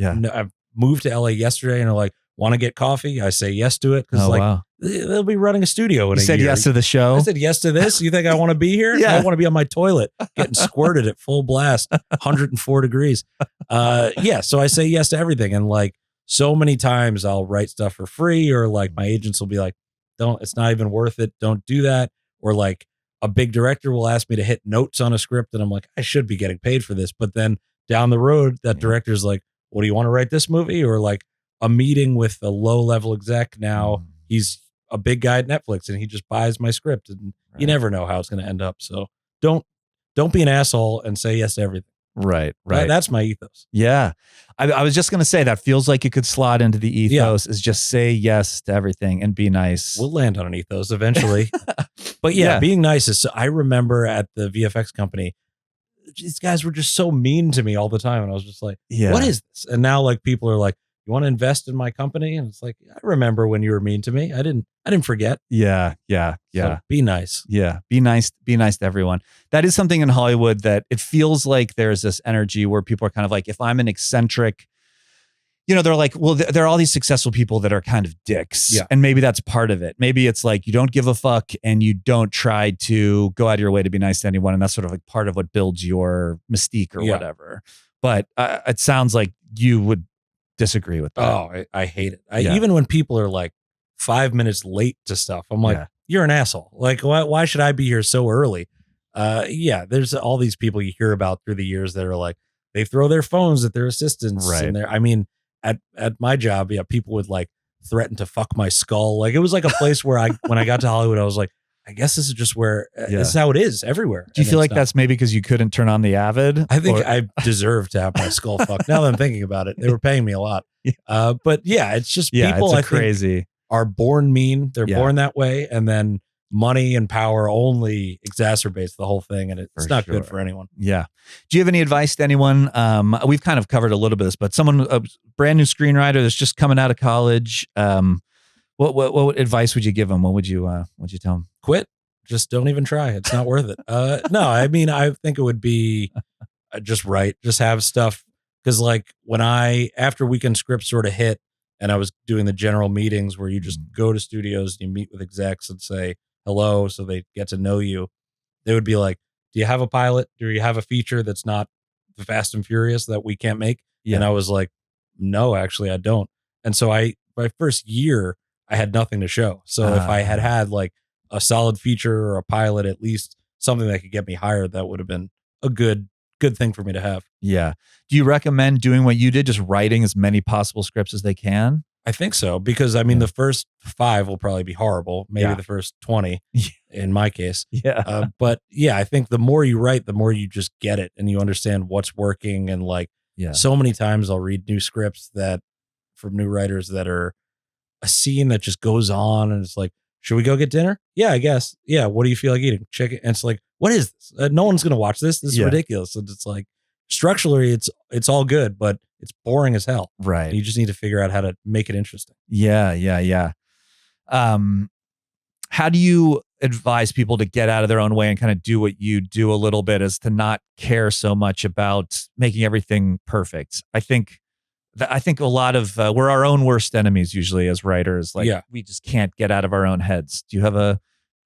moved to LA yesterday and are like, want to get coffee? I say yes to it because they'll be running a studio in a year. You said yes to the show? I said yes to this. You think I want to be here? Yeah. I want to be on my toilet getting squirted at full blast, 104 degrees. So I say yes to everything. And like so many times I'll write stuff for free, or like my agents will be like, it's not even worth it. Don't do that. Or like a big director will ask me to hit notes on a script and I'm like, I should be getting paid for this. But then down the road, that director's like, what do you want to write this movie? Or like a meeting with a low level exec. Now he's a big guy at Netflix and he just buys my script, and you never know how it's going to end up. So don't be an asshole and say yes to everything. Right. That's my ethos. Yeah. I was just going to say that feels like it could slot into the ethos is just say yes to everything and be nice. We'll land on an ethos eventually. But being nice is, I remember at the VFX company, these guys were just so mean to me all the time. And I was just like, what is this? And now like people are like, you want to invest in my company? And it's like, I remember when you were mean to me. I didn't forget. Yeah. So be nice. Yeah. Be nice to everyone. That is something in Hollywood that it feels like there's this energy where people are kind of like, if I'm an eccentric, they're like, well, there are all these successful people that are kind of dicks. Yeah. And maybe that's part of it. Maybe it's like, you don't give a fuck and you don't try to go out of your way to be nice to anyone. And that's sort of like part of what builds your mystique or whatever. But it sounds like you would disagree with that. Oh, I hate it. Even when people are like 5 minutes late to stuff, I'm like, you're an asshole. Like, why should I be here so early? There's all these people you hear about through the years that are like, they throw their phones at their assistants. Right. And at my job, people would like threaten to fuck my skull. Like it was like a place where when I got to Hollywood, I was like, I guess this is just where this is how it is everywhere. Do you feel like that's maybe because you couldn't turn on the Avid? I think I deserve to have my skull fucked. Now that I'm thinking about it, they were paying me a lot. But yeah, it's just people it's I crazy. think are born mean. They're born that way. And then money and power only exacerbates the whole thing. And it's not good for anyone. Yeah. Do you have any advice to anyone? We've kind of covered a little bit of this, but someone, a brand new screenwriter that's just coming out of college, what advice would you give them? What would you tell them? Quit. Just don't even try. It's not worth it. No, I mean, I think it would be just write, just have stuff. Cause like after Weekend Script sort of hit and I was doing the general meetings where you just go to studios and you meet with execs and say hello. So they get to know you. They would be like, do you have a pilot? Do you have a feature that's not the Fast and Furious that we can't make? Yeah. And I was like, no, actually I don't. And so my first year, I had nothing to show. So if I had like a solid feature or a pilot, at least something that could get me hired, that would have been a good thing for me to have. Yeah. Do you recommend doing what you did, just writing as many possible scripts as they can? I think so, because I mean, the first 5 will probably be horrible. Maybe the first 20 in my case. Yeah. But yeah, I think the more you write, the more you just get it and you understand what's working. And like, so many times I'll read new scripts from new writers that are a scene that just goes on and it's like, should we go get dinner? Yeah, I guess. Yeah. What do you feel like eating? Chicken. And it's like, what is this? No one's going to watch this. This is ridiculous. And it's like, structurally, it's all good, but it's boring as hell. Right. And you just need to figure out how to make it interesting. Yeah. How do you advise people to get out of their own way and kind of do what you do a little bit, as to not care so much about making everything perfect? I think a lot of we're our own worst enemies usually as writers. Like we just can't get out of our own heads. Do you have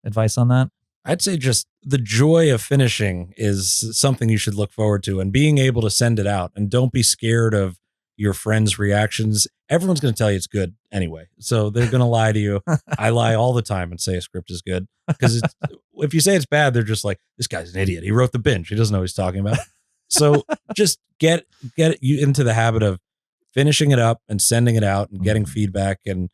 advice on that? I'd say just the joy of finishing is something you should look forward to, and being able to send it out, and don't be scared of your friends' reactions. Everyone's going to tell you it's good anyway. So they're going to lie to you. I lie all the time and say a script is good, because if you say it's bad, they're just like, this guy's an idiot. He wrote the Binge. He doesn't know what he's talking about. So just get you into the habit of finishing it up and sending it out and getting feedback. And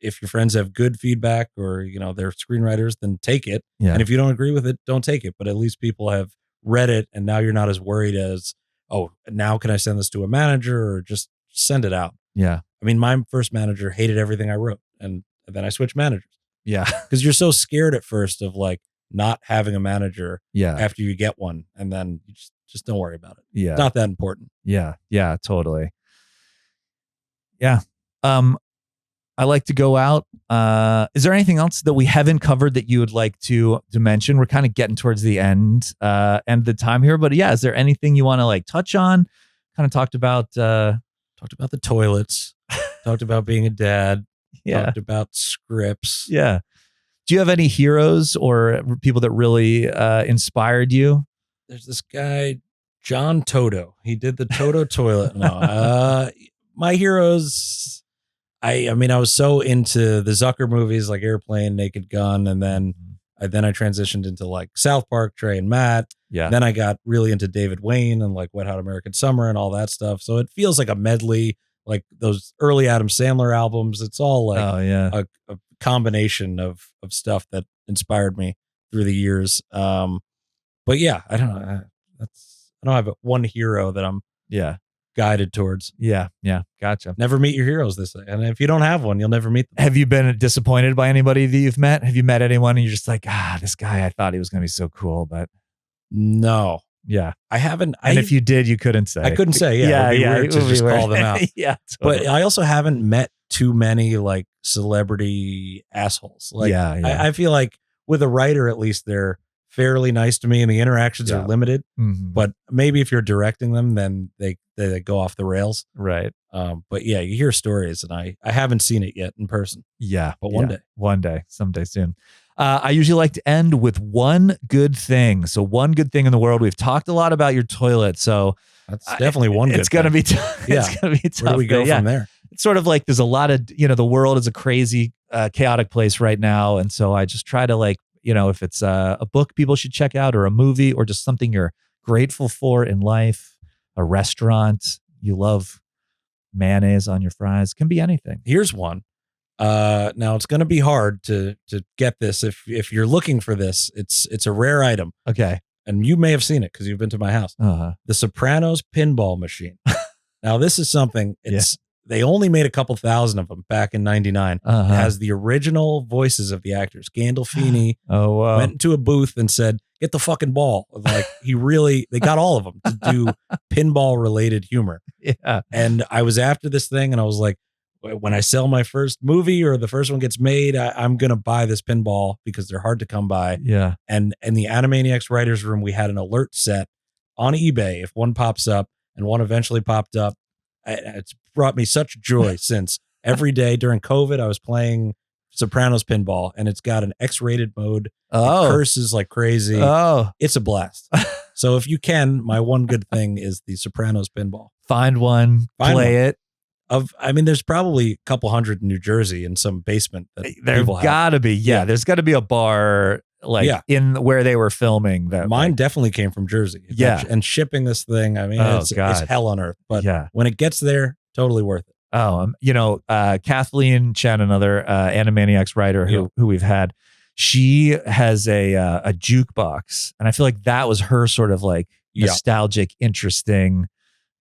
if your friends have good feedback, or, they're screenwriters, then take it. Yeah. And if you don't agree with it, don't take it. But at least people have read it, and now you're not as worried as, oh, now can I send this to a manager, or just send it out? Yeah. I mean, my first manager hated everything I wrote, and then I switched managers. Yeah. Because you're so scared at first of like not having a manager after you get one, and then you just don't worry about it. Yeah. It's not that important. Yeah. Yeah, totally. Yeah. I like to go out. Is there anything else that we haven't covered that you would like to mention? We're kind of getting towards the end of the time here, but yeah, is there anything you want to like touch on? Kind of talked about the toilets, talked about being a dad, talked about scripts. Yeah. Do you have any heroes or people that really inspired you? There's this guy, John Toto. He did the Toto toilet. No, my heroes. I mean, I was so into the Zucker movies like Airplane, Naked Gun, and then I transitioned into like South Park, Trey and Matt. Yeah. Then I got really into David Wayne and like Wet Hot American Summer and all that stuff. So it feels like a medley, like those early Adam Sandler albums. It's all like a combination of stuff that inspired me through the years. But yeah, I don't know. I don't have one hero that I'm guided towards. Yeah. Gotcha. Never meet your heroes this way. And if you don't have one, you'll never meet them. Have you been disappointed by anybody that you've met? Have you met anyone and you're just like, this guy, I thought he was going to be so cool, but no. Yeah. I haven't. And if you did, you couldn't say. I couldn't say. Yeah. It'd be weird to just call them out. Yeah. Totally. But I also haven't met too many like celebrity assholes. Like, I feel like with a writer, at least they're fairly nice to me and the interactions are limited. Mm-hmm. But maybe if you're directing them, then they go off the rails. Right. But yeah, you hear stories, and I haven't seen it yet in person. Yeah. But one day, someday soon. I usually like to end with one good thing. So one good thing in the world. We've talked a lot about your toilet. So that's definitely one good thing. It's going to be tough. Yeah. It's going to be tough. Where do we go from there? It's sort of like there's a lot of, the world is a crazy, chaotic place right now. And so I just try to like, if it's a book people should check out, or a movie, or just something you're grateful for in life, a restaurant, you love mayonnaise on your fries, can be anything. Here's one. Now it's going to be hard to get this if you're looking for this. It's a rare item. Okay. And you may have seen it because you've been to my house. The Sopranos pinball machine. Now this is something. They only made a couple thousand of them back in '99. It has the original voices of the actors. Gandolfini went into a booth and said, "Get the fucking ball." Like they got all of them to do pinball related humor. Yeah. And I was after this thing, and I was like, when I sell my first movie or the first one gets made, I'm gonna buy this pinball because they're hard to come by. Yeah. And in the Animaniacs writers' room, we had an alert set on eBay. If one pops up, and one eventually popped up, it's brought me such joy since. Every day during COVID, I was playing Sopranos pinball, and it's got an X-rated mode. It curses like crazy. It's a blast. So if you can, my one good thing is the Sopranos pinball. Find one, play it. There's probably a couple hundred in New Jersey in some basement that There's gotta be. Yeah, there's gotta be a bar in where they were filming that. Mine definitely came from Jersey. And shipping this thing, it's hell on earth. But when it gets there, totally worth it. Kathleen Chen, another Animaniacs writer who we've had, she has a jukebox, and I feel like that was her sort of like nostalgic, interesting,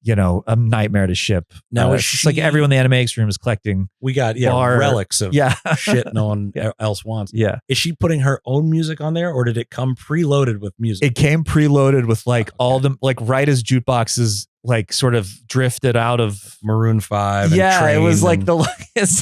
a nightmare to ship. Now it's like everyone in the Animaniacs room is collecting. We got relics of shit no one else wants. Yeah. Is she putting her own music on there, or did it come preloaded with music? It came preloaded with all the right as jukeboxes sort of drifted out of Maroon 5. And it was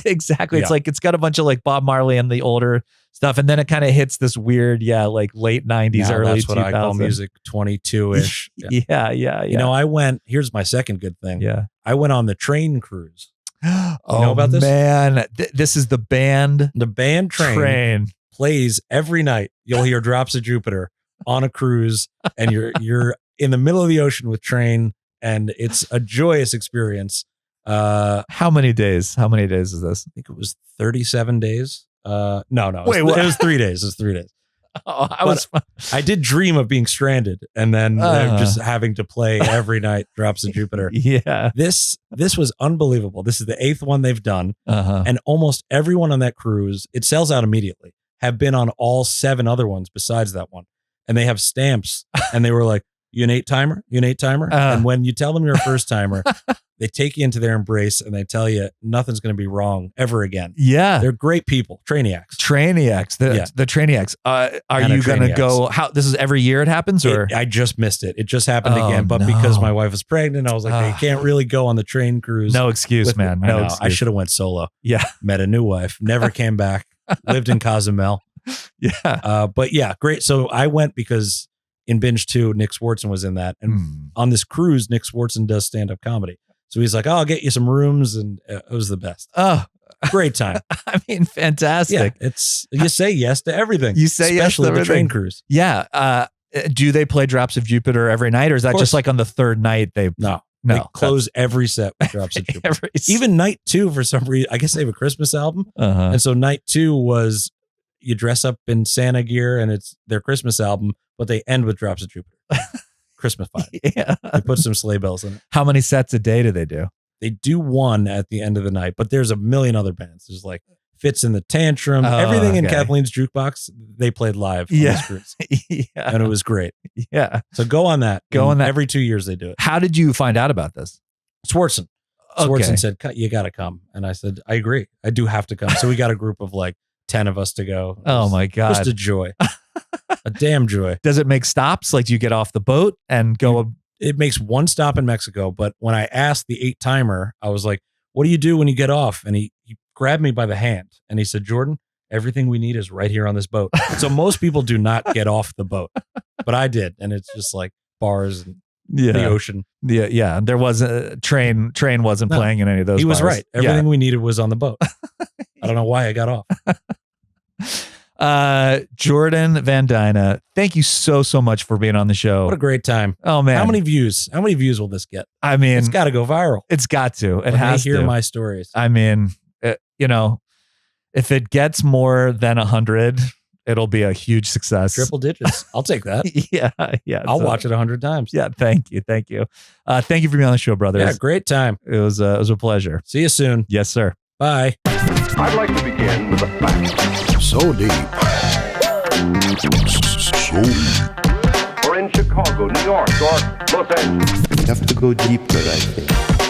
exactly. It's like it's got a bunch of Bob Marley and the older stuff, and then it kind of hits this weird late 90s, early 2000s. That's what I call music 22-ish. I went, here's my second good thing. I went on the train cruise. You know about this? Man, this is the band. The band train plays every night. You'll hear Drops of Jupiter on a cruise, and you're in the middle of the ocean with Train, and it's a joyous experience. How many days? How many days is this? I think it was 37 days. No. Wait, it was 3 days. It was 3 days. I did dream of being stranded and then just having to play every night Drops of Jupiter. This was unbelievable. This is the 8th one they've done. And almost everyone on that cruise, it sells out immediately, have been on all 7 other ones besides that one. And they have stamps, and they were like, "You an 8-timer? You an 8-timer?" And when you tell them you're a first timer, they take you into their embrace and they tell you nothing's going to be wrong ever again. Yeah. They're great people. Trainiacs. The Trainiacs. Are you going to go? This is every year it happens, or? I just missed it. It just happened again. But because my wife was pregnant, I was like, they can't really go on the train cruise. No excuse, man. No excuse. I should have went solo. Yeah. Met a new wife. Never came back. Lived in Cozumel. But great. So I went because in Binge 2, Nick Swartzen was in that. And on this cruise, Nick Swartzen does stand-up comedy. So he's like, I'll get you some rooms. And it was the best. Oh, great time. Fantastic. Yeah, you say yes to everything. You say yes to the train cruise. Yeah. Do they play Drops of Jupiter every night? Or is that just on the third night? No. They close every set with Drops of Jupiter. Even night 2, for some reason, I guess they have a Christmas album. And so night 2 was you dress up in Santa gear, and it's their Christmas album, but they end with Drops of Jupiter. Christmas vibe. They put some sleigh bells in it. How many sets a day do they do? They do one at the end of the night, but there's a million other bands. There's Fits in the Tantrum, everything in Kathleen's jukebox, they played live on this cruise. And it was great. So go on that. Every 2 years they do it. How did you find out about this? Swartzen. Swartzen said, you got to come. And I said, I agree. I do have to come. So we got a group of 10 of us to go. Oh my God. Just a joy. A damn joy. Does it make stops? Do you get off the boat and go? It makes one stop in Mexico. But when I asked the 8-timer, I was like, what do you do when you get off? And he grabbed me by the hand and he said, Jordan, everything we need is right here on this boat. So most people do not get off the boat, but I did. And it's just bars and the ocean. Yeah. There wasn't Train wasn't playing in any of those. He was bars. Right. Everything we needed was on the boat. I don't know why I got off. Jordan Van Dyne, thank you so much for being on the show. What a great time. Oh man. How many views will this get? I mean, it's got to go viral. It's got to. It has to. Hear my stories. I mean, if it gets more than 100, it'll be a huge success. Triple digits. I'll take that. Yeah. I'll watch it 100 times. Yeah. Thank you. Thank you for being on the show, brother. Yeah. Great time. It was a pleasure. See you soon. Yes, sir. Bye. I'd like to begin with the facts. So deep. So deep. Or in Chicago, New York, or Los Angeles. You have to go deeper, I think.